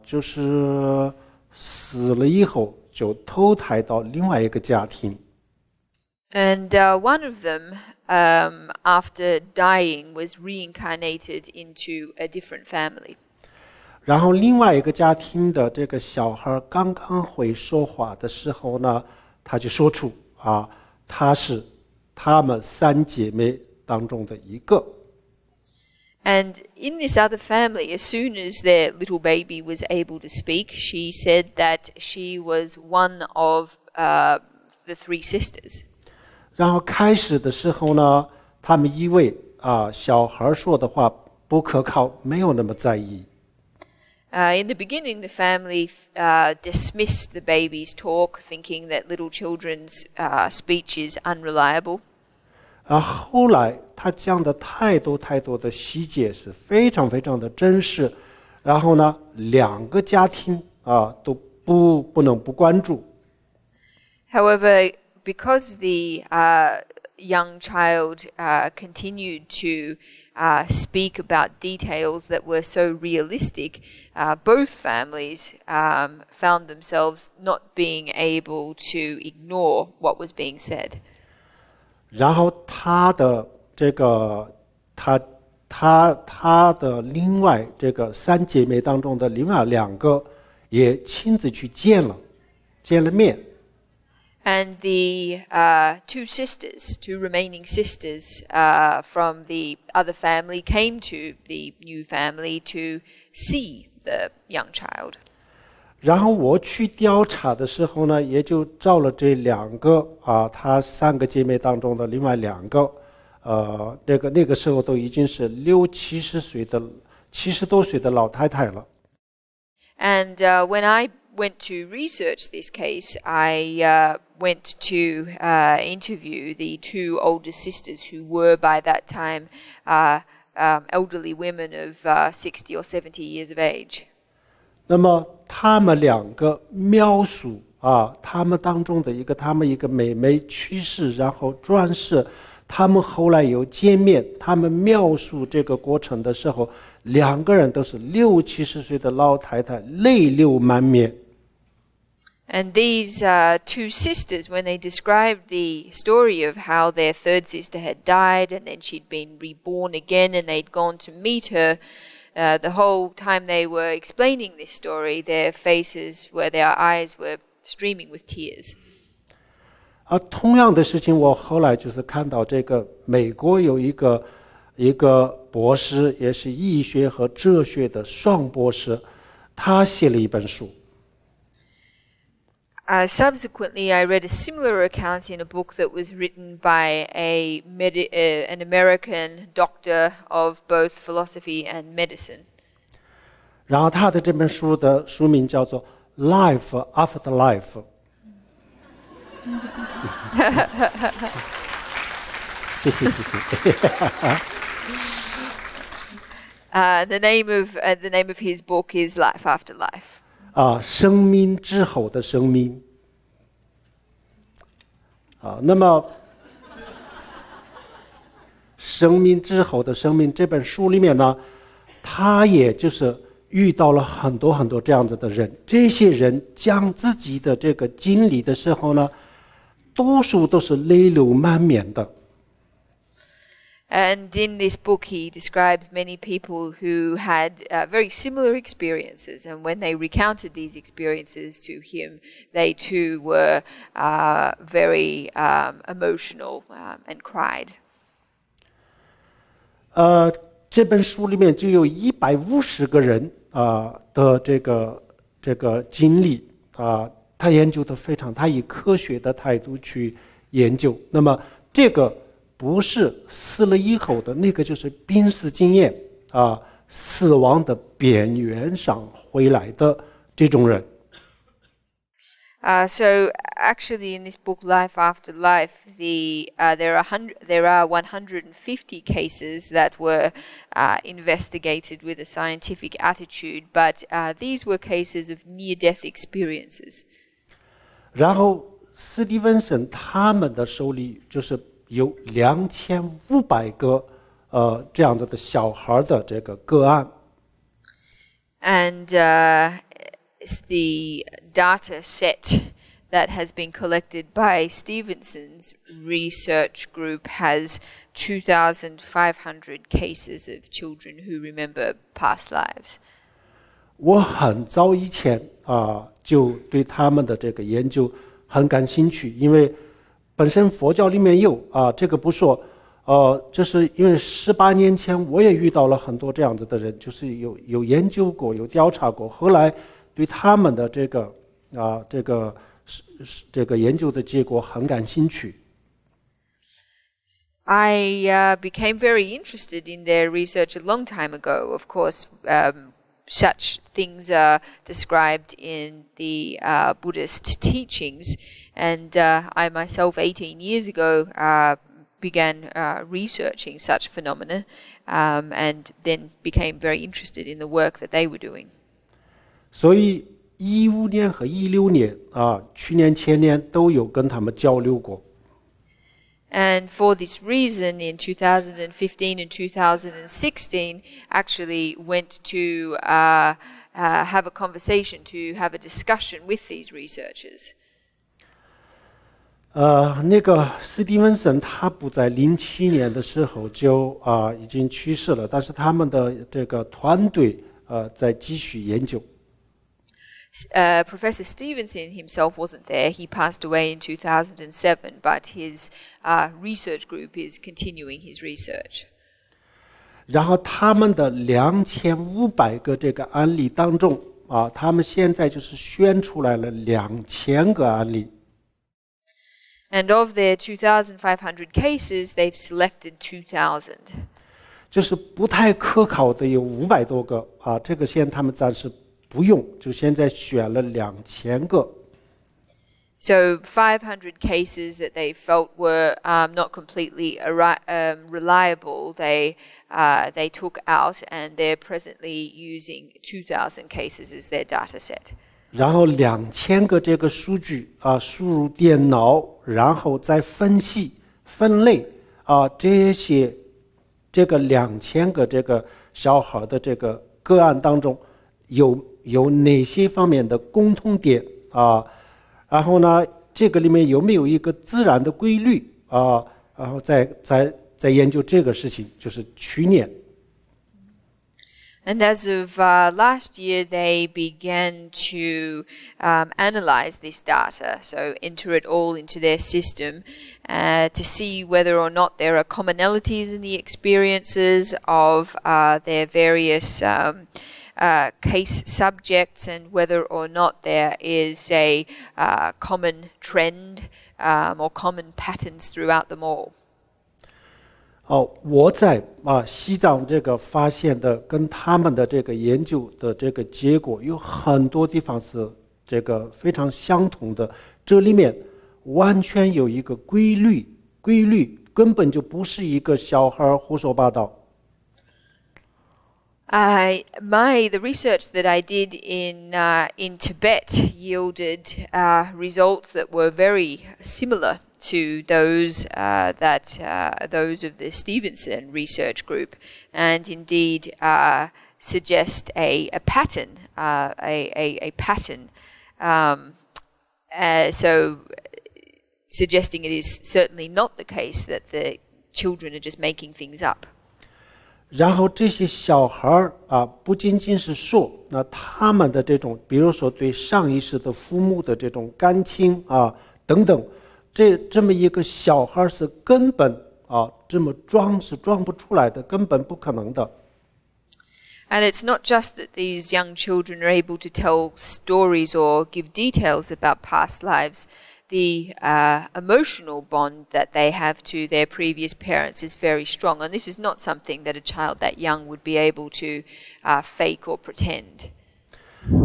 Speaker 1: 就是死了以后就投胎到另外一个家庭。
Speaker 2: And one of them, after dying, was reincarnated into a different family.
Speaker 1: 然后另外一个家庭的这个小孩刚刚会说话的时候呢，他就说出他是他们3姐妹当中的一个。
Speaker 2: And in this other family, as soon as their little baby was able to speak, she said that she was one of the 3 sisters.
Speaker 1: 然后开始的时候呢，他们以为小孩说的话不可靠，没有那么在意。
Speaker 2: In the beginning, the family dismissed the baby's talk, thinking that little children's speech is unreliable.
Speaker 1: 后来他讲的太多太多的细节是非常非常的真实，然后呢，2个家庭都不能不关注。
Speaker 2: However, because the young child continued to speak about details that were so realistic, both families found themselves not being able to ignore what was being said.
Speaker 1: 然后他的另外这个3姐妹当中的另外2个也亲自去见了面。
Speaker 2: And the 2 remaining sisters from the other family came to the new family to see the young child.
Speaker 1: 然后我去调查的时候呢，也就找了这2个她3个姐妹当中的另外2个，那个时候都已经是70多岁的老太太了。
Speaker 2: And when I went to research this case, I went to interview the 2 older sisters who were by that time elderly women of 60 or 70 years of age.
Speaker 1: 那么他们2个描述他们当中的他们一个妹妹去世，然后转世，他们后来有见面，他们描述这个过程的时候，2个人都是60、70岁的老太太，泪流满面。
Speaker 2: And these 2 sisters, when they described the story of how their 3rd sister had died and then she'd been reborn again and they'd gone to meet her, the whole time they were explaining this story, their eyes were streaming with tears.
Speaker 1: 同样的事情，我后来就是看到这个美国有一个博士，也是医学和哲学的双博士，他写了一本书。
Speaker 2: Subsequently, I read a similar account in a book that was written by an American doctor of both philosophy and medicine.
Speaker 1: 然后他的这本书的书名叫做《Life After Life》。谢谢。
Speaker 2: The name of his book is Life After Life.
Speaker 1: 生命之后的生命。那么生命之后的生命这本书里面呢，他也就是遇到了很多很多这样子的人，这些人讲自己的这个经历的时候呢，多数都是泪流满面的。
Speaker 2: And in this book, he describes many people who had very similar experiences. And when they recounted these experiences to him, they too were very emotional and cried.
Speaker 1: 这本书里面就有150个人的这个经历他研究的非常，他以科学的态度去研究。那么这个不是死了以后的，那个就是濒死经验死亡的边缘上回来的这种人。
Speaker 2: So actually, in this book, Life After Life, there are 150 cases that were investigated with a scientific attitude, but these were cases of near-death experiences.
Speaker 1: 然后斯蒂文森他们的手里就是有2500个这样子的小孩的这个个案。
Speaker 2: And the data set that has been collected by Stevenson's research group has 2,500 cases of children who remember past lives.
Speaker 1: 我很早以前就对他们的这个研究很感兴趣，因为本身佛教里面有这个不说，就是因为18年前我也遇到了很多这样子的人，就是有研究过，有调查过，后来对他们的这个研究的结果很感兴趣。
Speaker 2: I became very interested in their research a long time ago. Of course, such things are described in the Buddhist teachings, and I myself, 18 years ago, began researching such phenomena, and then became very interested in the work that they were doing.
Speaker 1: 所以15年和16年去年前年都有跟他们交流过。
Speaker 2: And for this reason, in 2015 and 2016, actually went to have a conversation, to have a discussion with these researchers.
Speaker 1: 那个斯蒂文森他不在07年的时候就已经去世了，但是他们的这个团队在继续研究。
Speaker 2: Professor Stevenson himself wasn't there. He passed away in 2007, but his research group is continuing his research.
Speaker 1: 然后他们的2500个这个案例当中他们现在就是选出来了2000个案例。
Speaker 2: And of their 2,500 cases, they've selected 2,000.
Speaker 1: 就是不太可靠的有500多个这个现在他们暂时不用，就现在选了2000个。
Speaker 2: So 500 cases that they felt were not completely reliable, they took out, and they're presently using 2,000 cases as their data set.
Speaker 1: 然后2000个这个数据输入电脑，然后再分析分类这个2000个这个小孩的这个个案当中有哪些方面的共同点然后呢这个里面有没有一个自然的规律然后再研究这个事情，就是去年。
Speaker 2: And as of last year, they began to analyze this data, so enter it all into their system to see whether or not there are commonalities in the experiences of their various case subjects, and whether or not there is a common trend or common patterns throughout them all.
Speaker 1: 我在西藏这个发现的跟他们的这个研究的这个结果有很多地方是这个非常相同的，这里面完全有一个规律根本就不是一个小孩胡说八道。
Speaker 2: The research that I did in Tibet yielded results that were very similar to those those of the Stevenson research group, and indeed suggest a pattern, a pattern. So suggesting it is certainly not the case that the children are just making things up.
Speaker 1: 然后这些小孩不仅仅是说，那他们的这种，比如说对上一世的父母的这种感情等等，这么一个小孩是根本这么装是装不出来的，根本不可能的。
Speaker 2: And it's not just that these young children are able to tell stories or give details about past lives. The emotional bond that they have to their previous parents is very strong. And this is not something that a child that young would be able to fake or pretend.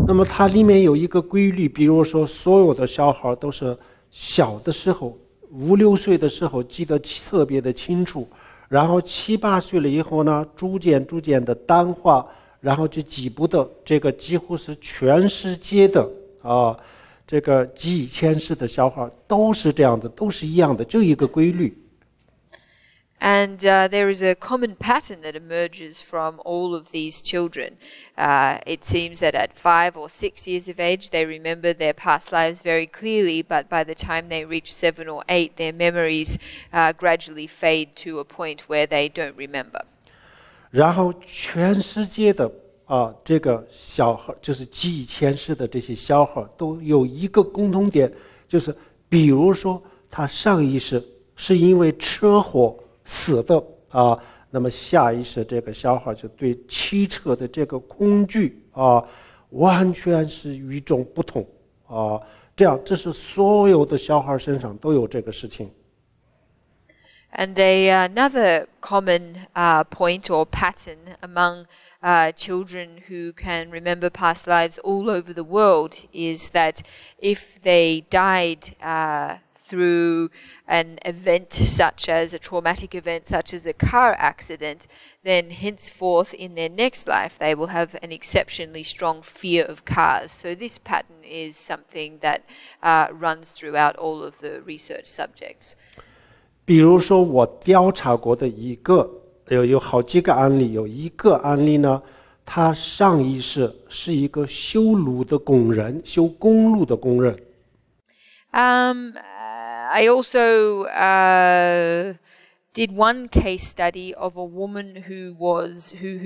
Speaker 1: 那么它里面有一个规律，比如说所有的小孩都是小的时候5、6岁的时候记得特别的清楚，然后7、8岁了以后呢，逐渐淡化，然后就记不得，这个几乎是全世界的这个几千世的小孩都是这样子，都是一样的，就一个规律。
Speaker 2: And there is a common pattern that emerges from all of these children. It seems that at 5 or 6 years of age, they remember their past lives very clearly, but by the time they reach 7 or 8, their memories gradually fade to a point where they don't remember.
Speaker 1: 然后全世界的这个小孩，就是几千世的这些小孩都有一个共同点，就是比如说他上一世是因为车祸死的那么下一世这个小孩就对汽车的这个恐惧完全是与众不同这是所有的小孩身上都有这个事情。
Speaker 2: And another common point or pattern among children who can remember past lives all over the world is that if they died through an event such as a traumatic event such as a car accident, then henceforth in their next life they will have an exceptionally strong fear of cars. So this pattern is something that runs throughout all of the research subjects.
Speaker 1: 比如说我调查过的有好几个案例，有一个案例呢，他上一世是一个修路的工人，修公路的工人。
Speaker 2: I also did one case study of a woman who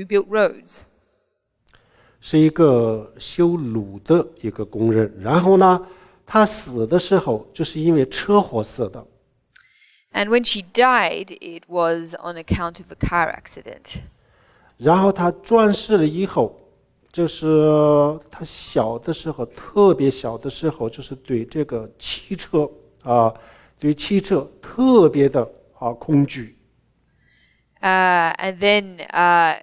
Speaker 2: built roads.
Speaker 1: 是一个修路的一个工人，然后呢，他死的时候就是因为车祸死的。
Speaker 2: And when she died, it was on account of a car accident.
Speaker 1: 然后他转世了以后，就是他小的时候，特别小的时候，就是对这个汽车对汽车特别的恐惧。
Speaker 2: And then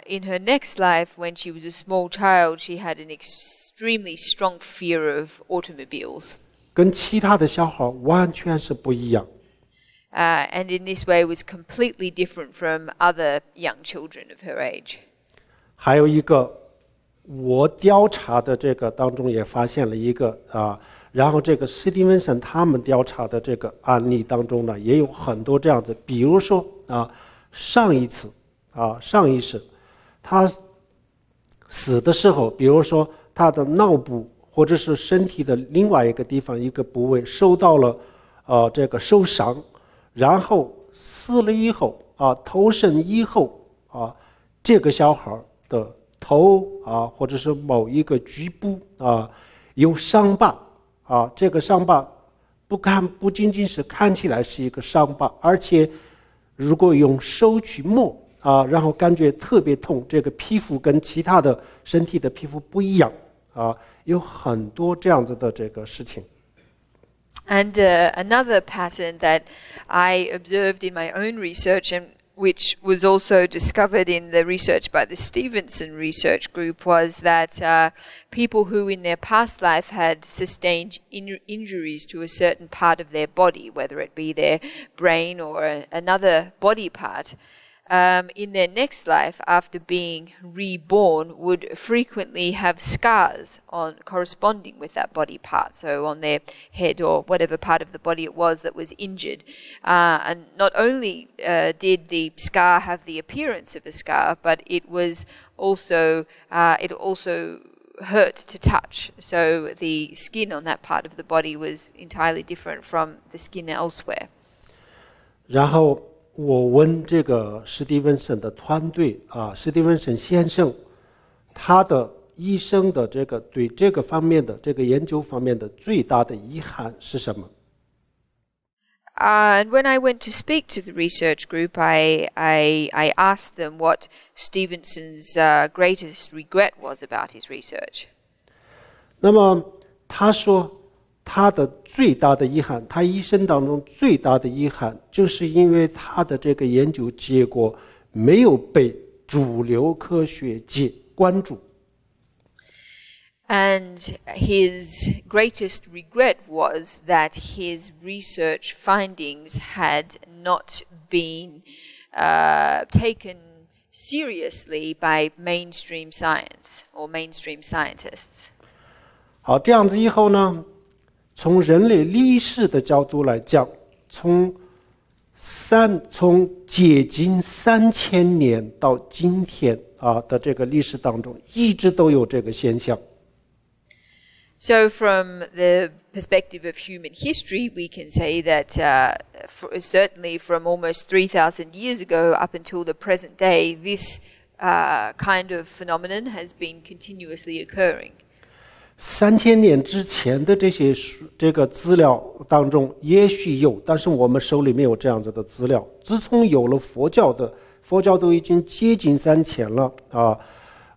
Speaker 2: in her next life, when she was a small child, she had an extremely strong fear of automobiles.
Speaker 1: 跟其他的小孩完全是不一样。
Speaker 2: And in this way was completely different from other young children of her age.
Speaker 1: 还有一个，我调查的这个当中也发现了一个然后这个史蒂文森他们调查的这个案例当中呢，也有很多这样子，比如说上一世他死的时候，比如说他的脑部或者是身体的另外一个地方一个部位受到了这个受伤。然后死了以后投生以后这个小孩的头或者是某一个局部有伤疤这个伤疤不仅仅是看起来是一个伤疤，而且如果用手去摸然后感觉特别痛，这个皮肤跟其他的身体的皮肤不一样有很多这样子的这个事情。
Speaker 2: And another pattern that I observed in my own research, and which was also discovered in the research by the Stevenson Research Group, was that people who in their past life had sustained injuries to a certain part of their body, whether it be their brain or another body part, in their next life, after being reborn, would frequently have scars corresponding with that body part, so on their head or whatever part of the body it was that was injured. And not only did the scar have the appearance of a scar, but it was also it also hurt to touch. So the skin on that part of the body was entirely different from the skin elsewhere.
Speaker 1: 然后我问这个史蒂文森的团队史蒂文森先生，他的医生的这个对这个方面的这个研究方面的最大的遗憾是什么？
Speaker 2: And when I went to speak to the research group, I asked them what Stevenson's greatest regret was about his research.
Speaker 1: 那么他说，他的最大的遗憾，他一生当中最大的遗憾，就是因为他的这个研究结果没有被主流科学界关注。
Speaker 2: And his greatest regret was that his research findings had not been taken seriously by mainstream science or mainstream scientists.
Speaker 1: 好，这样子以后呢，从人类历史的角度来讲，从接近3000年到今天的这个历史当中，一直都有这个现象。
Speaker 2: So from the perspective of human history, we can say that certainly from almost 3,000 years ago up until the present day, this kind of phenomenon has been continuously occurring.
Speaker 1: 3000年之前的这个资料当中也许有，但是我们手里没有这样子的资料。自从有了佛教都已经接近3000了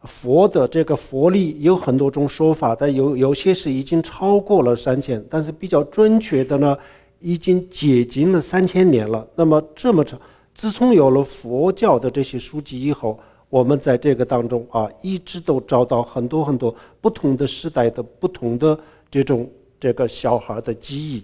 Speaker 1: 佛的这个佛力有很多种说法，但有些是已经超过了3000，但是比较准确的呢，已经接近了3000年了。那么这么长，自从有了佛教的这些书籍以后，我们在这个当中一直都找到很多很多不同的时代的不同的这个小孩的记忆。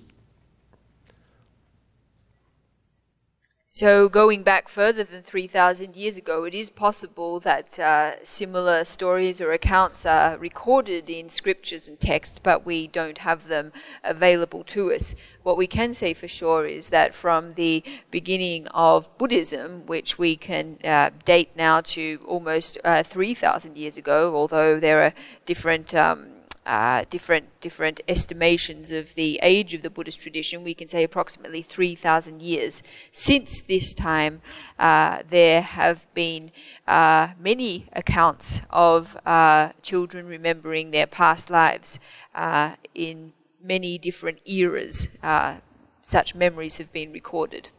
Speaker 2: So going back further than 3,000 years ago, it is possible that similar stories or accounts are recorded in scriptures and texts, but we don't have them available to us. What we can say for sure is that from the beginning of Buddhism, which we can date now to almost 3,000 years ago, although there are different estimations of the age of the Buddhist tradition, we can say approximately 3,000 years. Since this time, there have been many accounts of children remembering their past lives in many different eras. Such memories have been recorded.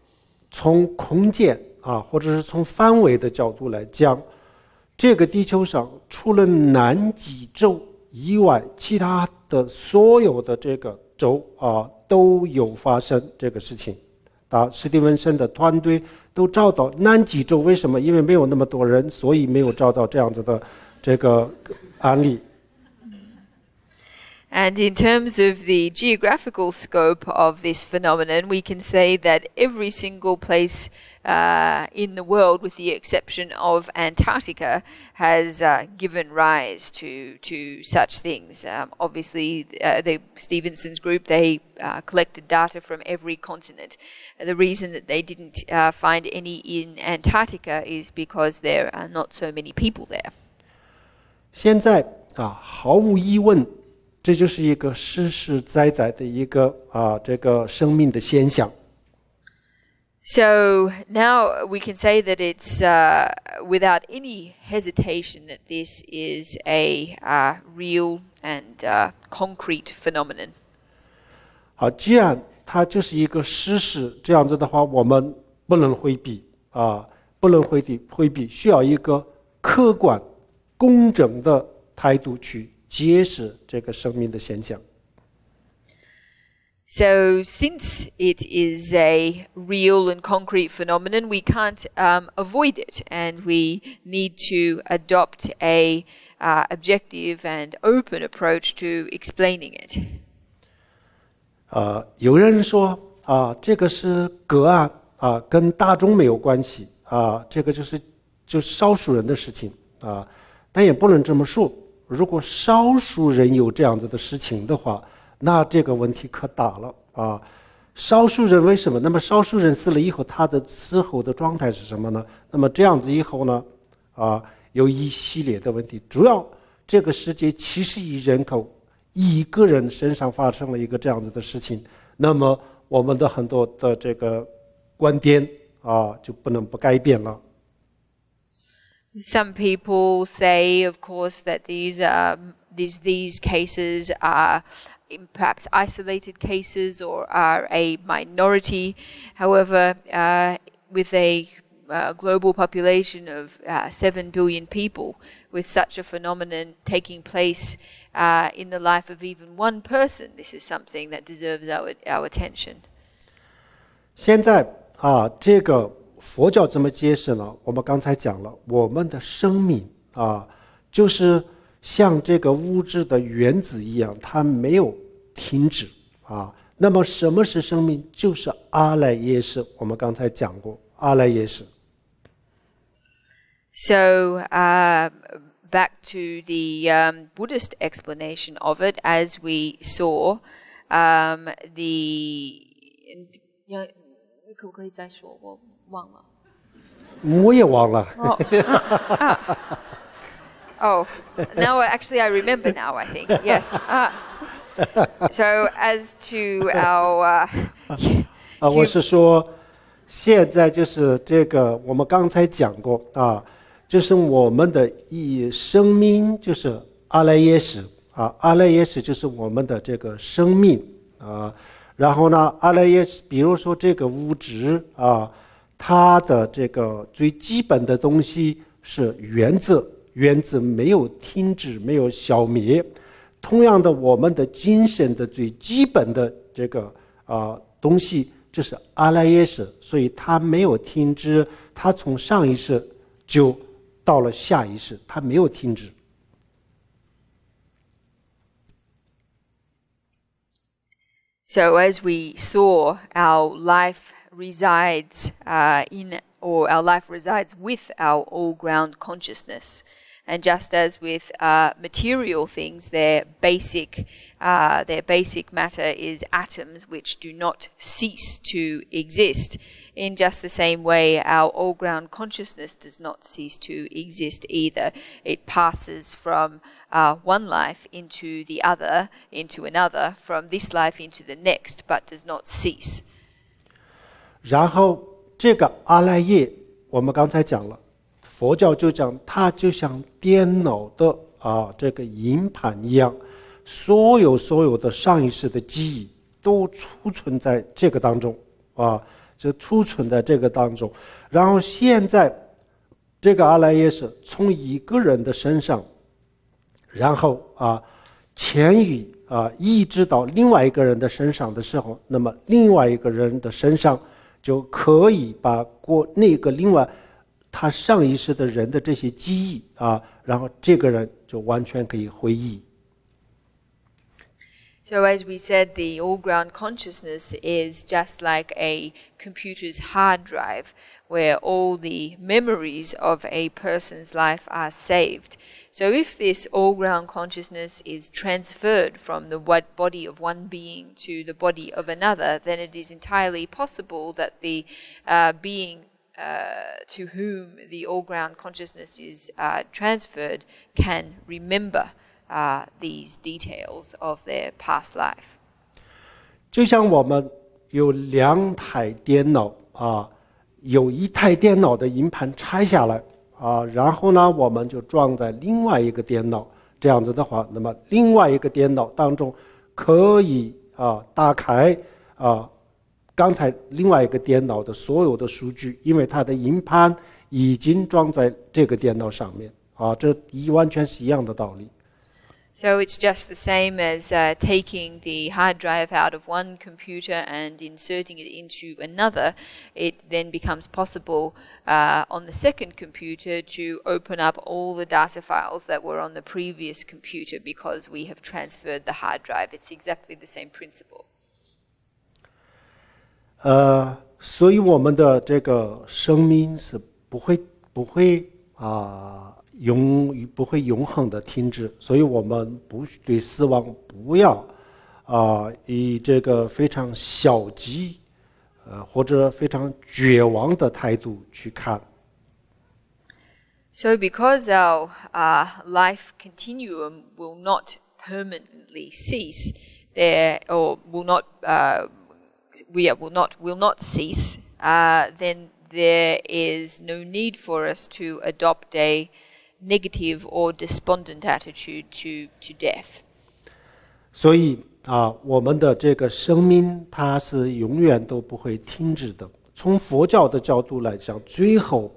Speaker 1: 从空间或者是从范围的角度来讲，这个地球上除了南极洲 以外，其他的所有的这个州都有发生这个事情。史蒂文森的团队都找到南极洲，为什么？因为没有那么多人，所以没有找到这样子的这个案例。
Speaker 2: And in terms of the geographical scope of this phenomenon, we can say that every single place in the world, with the exception of Antarctica, has given rise to such things. Obviously, the Stevenson's group, they collected data from every continent. The reason that they didn't find any in Antarctica is because there are not so many people there.
Speaker 1: 现在毫无疑问， 这就是一个实实在在的一个这个生命的现象。
Speaker 2: So now we can say that it's without any hesitation that this is a real and concrete phenomenon.
Speaker 1: 好，既然它就是一个事实，这样子的话，我们不能回避不能回避，需要一个客观、公正的态度去 揭示这个生命的现象。
Speaker 2: So since it is a real and concrete phenomenon, we can't avoid it, and we need to adopt a objective and open approach to explaining it.
Speaker 1: 有人说这个是个案跟大众没有关系这个就是少数人的事情但也不能这么说。 如果少数人有这样子的事情的话，那这个问题可大了少数人为什么？那么少数人死了以后，他的死后的状态是什么呢？那么这样子以后呢有一系列的问题。主要这个世界70亿人口，一个人身上发生了一个这样子的事情，那么我们的很多的这个观点就不能不改变了。
Speaker 2: Some people say, of course, that these cases are perhaps isolated cases or are a minority. However, with a global population of 7 billion people, with such a phenomenon taking place in the life of even one person, this is something that deserves our attention.
Speaker 1: 现在这个佛教怎么解释呢？我们刚才讲了，我们的生命就是像这个物质的原子一样，它没有停止那么什么是生命？就是阿赖耶识。我们刚才讲过阿赖耶识。
Speaker 2: So back to the Buddhist explanation of it, as we saw, 可以再说？我忘了。
Speaker 1: 我也忘了。
Speaker 2: Oh, now actually I remember now, I think. Yes. So as to our
Speaker 1: 我是说现在就是这个我们刚才讲过就是我们的生命就是阿赖耶识阿赖耶识就是我们的这个生命然后呢阿赖耶识比如说这个物质它的这个最基本的东西是原子，原子没有停止，没有消灭。同样的，我们的精神的最基本的这个东西就是阿赖耶识，所以它没有停止，它从上一世就到了下一世，它没有停止。
Speaker 2: So as we saw, our life resides our life resides with our all-ground consciousness. And just as with material things, their basic matter is atoms which do not cease to exist. In just the same way, our all-ground consciousness does not cease to exist either. It passes from one life into the other, into another, from this life into the next, but does not cease.
Speaker 1: 然后这个阿赖耶，我们刚才讲了，佛教就讲它就像电脑的这个硬盘一样，所有的上一世的记忆都储存在这个当中就储存在这个当中。然后现在这个阿赖耶识从一个人的身上，然后迁移移植到另外一个人的身上的时候，那么另外一个人的身上就可以把那个另外他上一世的人的这些记忆然后这个人就完全可以回忆。
Speaker 2: So as we said, the all-ground consciousness is just like a computer's hard drive, where all the memories of a person's life are saved. So if this all-ground consciousness is transferred from the body of one being to the body of another, then it is entirely possible that the being to whom the all-ground consciousness is transferred can remember these details of their past life.
Speaker 1: 就像我们有2台电脑有一台电脑的硬盘拆下来然后呢我们就装在另外一个电脑，这样子的话，那么另外一个电脑当中可以打开刚才另外一个电脑的所有的数据，因为它的硬盘已经装在这个电脑上面这完全是一样的道理。
Speaker 2: So it's just the same as taking the hard drive out of one computer and inserting it into another. It then becomes possible on the second computer to open up all the data files that were on the previous computer because we have transferred the hard drive. It's exactly the same principle.
Speaker 1: 所以我们的这个生命是不会永恒的停止，所以我们对死亡不要以这个非常消极或者非常绝望的态度去看。
Speaker 2: So, because our life continuum will not permanently cease, will not cease, then there is no need for us to adopt a negative or despondent attitude to death.
Speaker 1: 所以我们的这个生命它是永远都不会停止的。从佛教的角度来讲，最后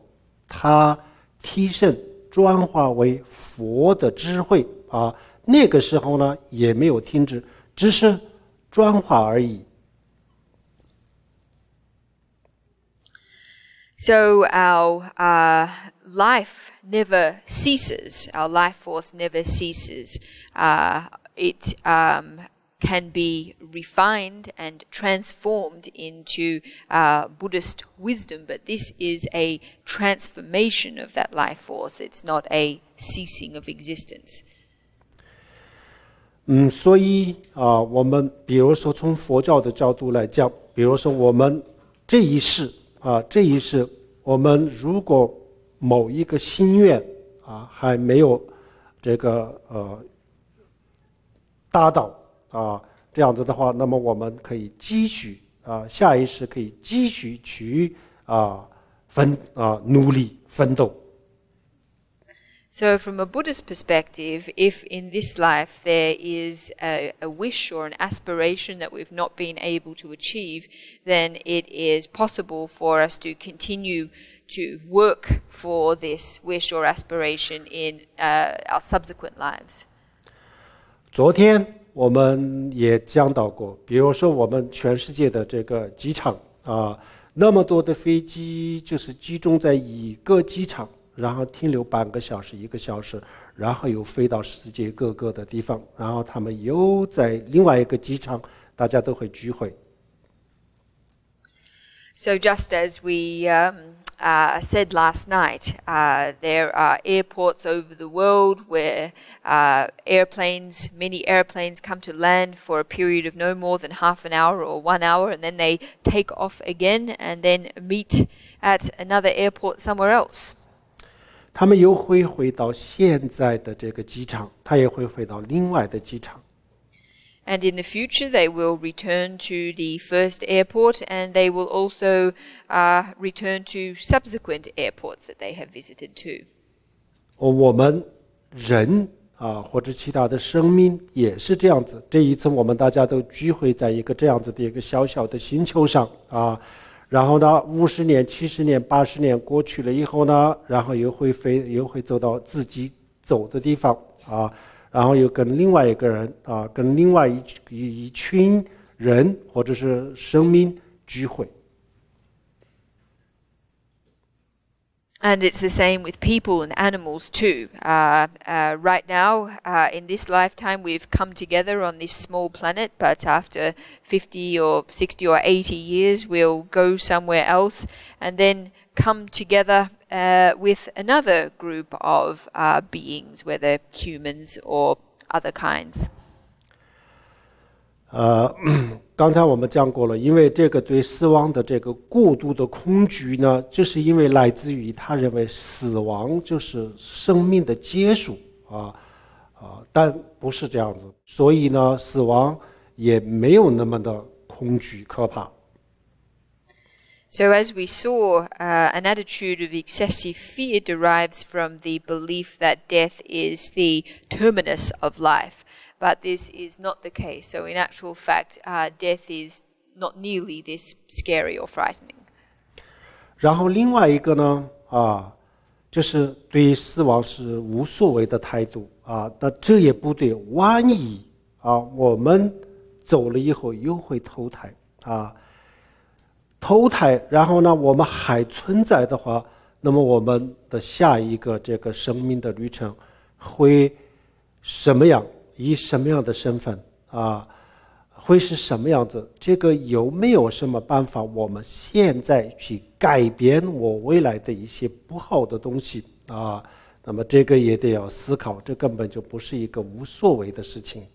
Speaker 1: 它提升转化为佛的智慧那个时候呢也没有停止，只是转化而已。
Speaker 2: So our life never ceases. Our life force never ceases. It can be refined and transformed into Buddhist wisdom, but this is a transformation of that life force. It's not a ceasing of existence.
Speaker 1: 所以我们比如说从佛教的角度来讲，比如说我们这一世我们如果某一个心愿还没有这个达到这样子的话，那么我们可以继续下一世可以继续去努力奋斗。
Speaker 2: So from a Buddhist perspective, if in this life there is a wish or an aspiration that we've not been able to achieve, then it is possible for us to continue to work for this wish or aspiration in our subsequent lives.
Speaker 1: 昨天我们也讲到过，比如说我们全世界的这个机场那么多的飞机就是集中在一个机场，然后停留半个小时、1个小时，然后又飞到世界各个的地方，然后他们又在另外一个机场，大家都会聚会。
Speaker 2: So just as we said last night, there are airports over the world where many airplanes come to land for a period of no more than half an hour or 1 hour, and then they take off again and then meet at another airport somewhere else.
Speaker 1: 他们又会回到现在的这个机场，他也会回到另外的机场。
Speaker 2: And in the future, they will return to the first airport, and they will also return to subsequent airports that they have visited too.
Speaker 1: 我们人或者其他的生命也是这样子。这一次我们大家都聚会在一个这样子的一个小小的星球上然后呢，50年、70年、80年过去了以后呢，然后又会走到自己走的地方然后又跟另外一个人跟另外一群人或者是生命聚会。
Speaker 2: And it's the same with people and animals too. Right now, in this lifetime, we've come together on this small planet, but after 50 or 60 or 80 years, we'll go somewhere else and then come together with another group of beings, whether humans or other kinds.
Speaker 1: 刚才我们讲过了，因为这个对死亡的这个过度的恐惧呢，就是因为来自于他认为死亡就是生命的结束但不是这样子，所以呢，死亡也没有那么的恐惧可怕。
Speaker 2: So as we saw, an attitude of excessive fear derives from the belief that death is the terminus of life. But this is not the case. So in actual fact, death is not nearly this scary or frightening.
Speaker 1: 然后另外一个呢就是对死亡是无所谓的态度但这也不对。万一我们走了以后又会投胎然后呢我们还存在的话，那么我们的下一个这个生命的旅程会什么样？以什么样的身份会是什么样子？这个有没有什么办法我们现在去改变我未来的一些不好的东西那么这个也得要思考，这根本就不是一个无所谓的事情。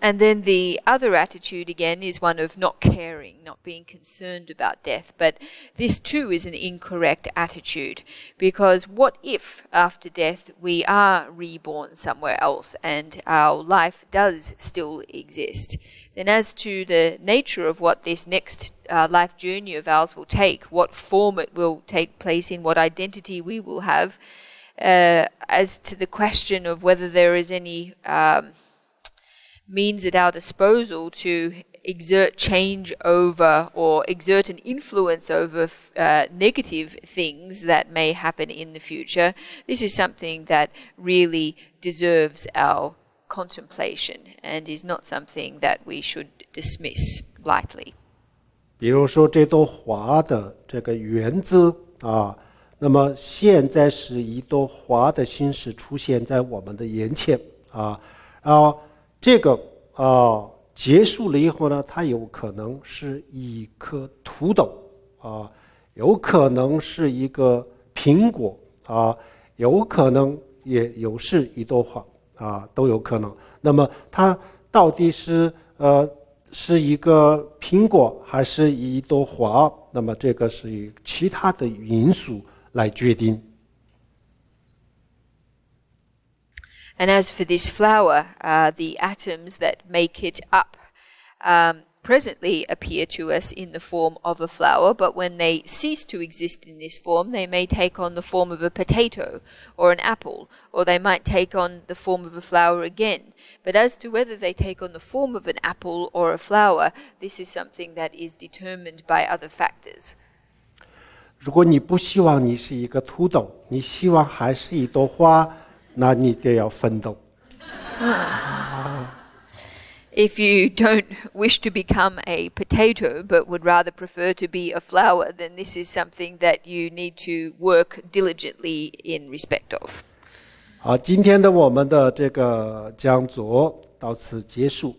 Speaker 2: And then the other attitude, again, is one of not caring, not being concerned about death. But this too is an incorrect attitude, because what if after death we are reborn somewhere else and our life does still exist? Then as to the nature of what this next life journey of ours will take, what form it will take place in, what identity we will have, as to the question of whether there is any means at our disposal to exert change over or exert an influence over negative things that may happen in the future, this is something that really deserves our contemplation and is not something that we should dismiss lightly.
Speaker 1: 比如说这朵花的这个园子啊，那么现在是一朵花的形式出现在我们的眼前啊，然后这个结束了以后呢，它有可能是一颗土豆啊，有可能是一个苹果啊，有可能也有是一朵花啊，都有可能。那么它到底是一个苹果还是一朵花？那么这个是以其他的因素来决定。
Speaker 2: And as for this flower, the atoms that make it up presently appear to us in the form of a flower, but when they cease to exist in this form, they may take on the form of a potato or an apple, or they might take on the form of a flower again. But as to whether they take on the form of an apple or a flower, this is something that is determined by other factors.
Speaker 1: 如果你不希望你是一个土豆，你希望还是一朵花，那你得要奋斗。
Speaker 2: If you don't wish to become a potato but would rather prefer to be a flower, then this is something that you need to work diligently in respect of.
Speaker 1: 好，今天的我们的这个讲座到此结束。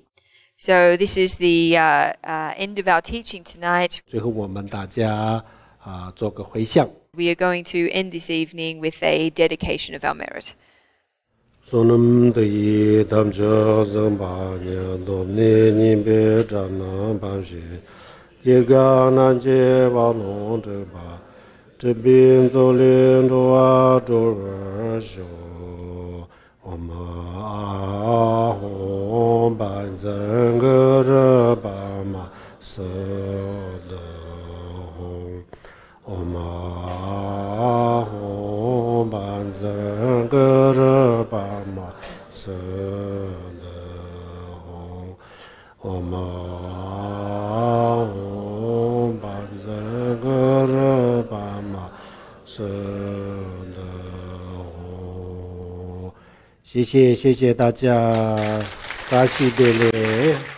Speaker 2: So this is the end of our teaching tonight.
Speaker 1: 最后我们大家做个回向。
Speaker 2: We are going to end this evening with a dedication of our merit.
Speaker 3: Sonam de tam cha zamba nya dom ne ni be cha na ban shi ye ga na je ba long zhe ba zhe bin zo lin zhou a zhou er xiu om a hong ban zhen ge zhe ba ma se de hong om a hong ban zhen ge zhe ba ma se de hong om a hong ban zhen ge zhe ba ma se de hong
Speaker 1: 谢谢大家，感谢别人。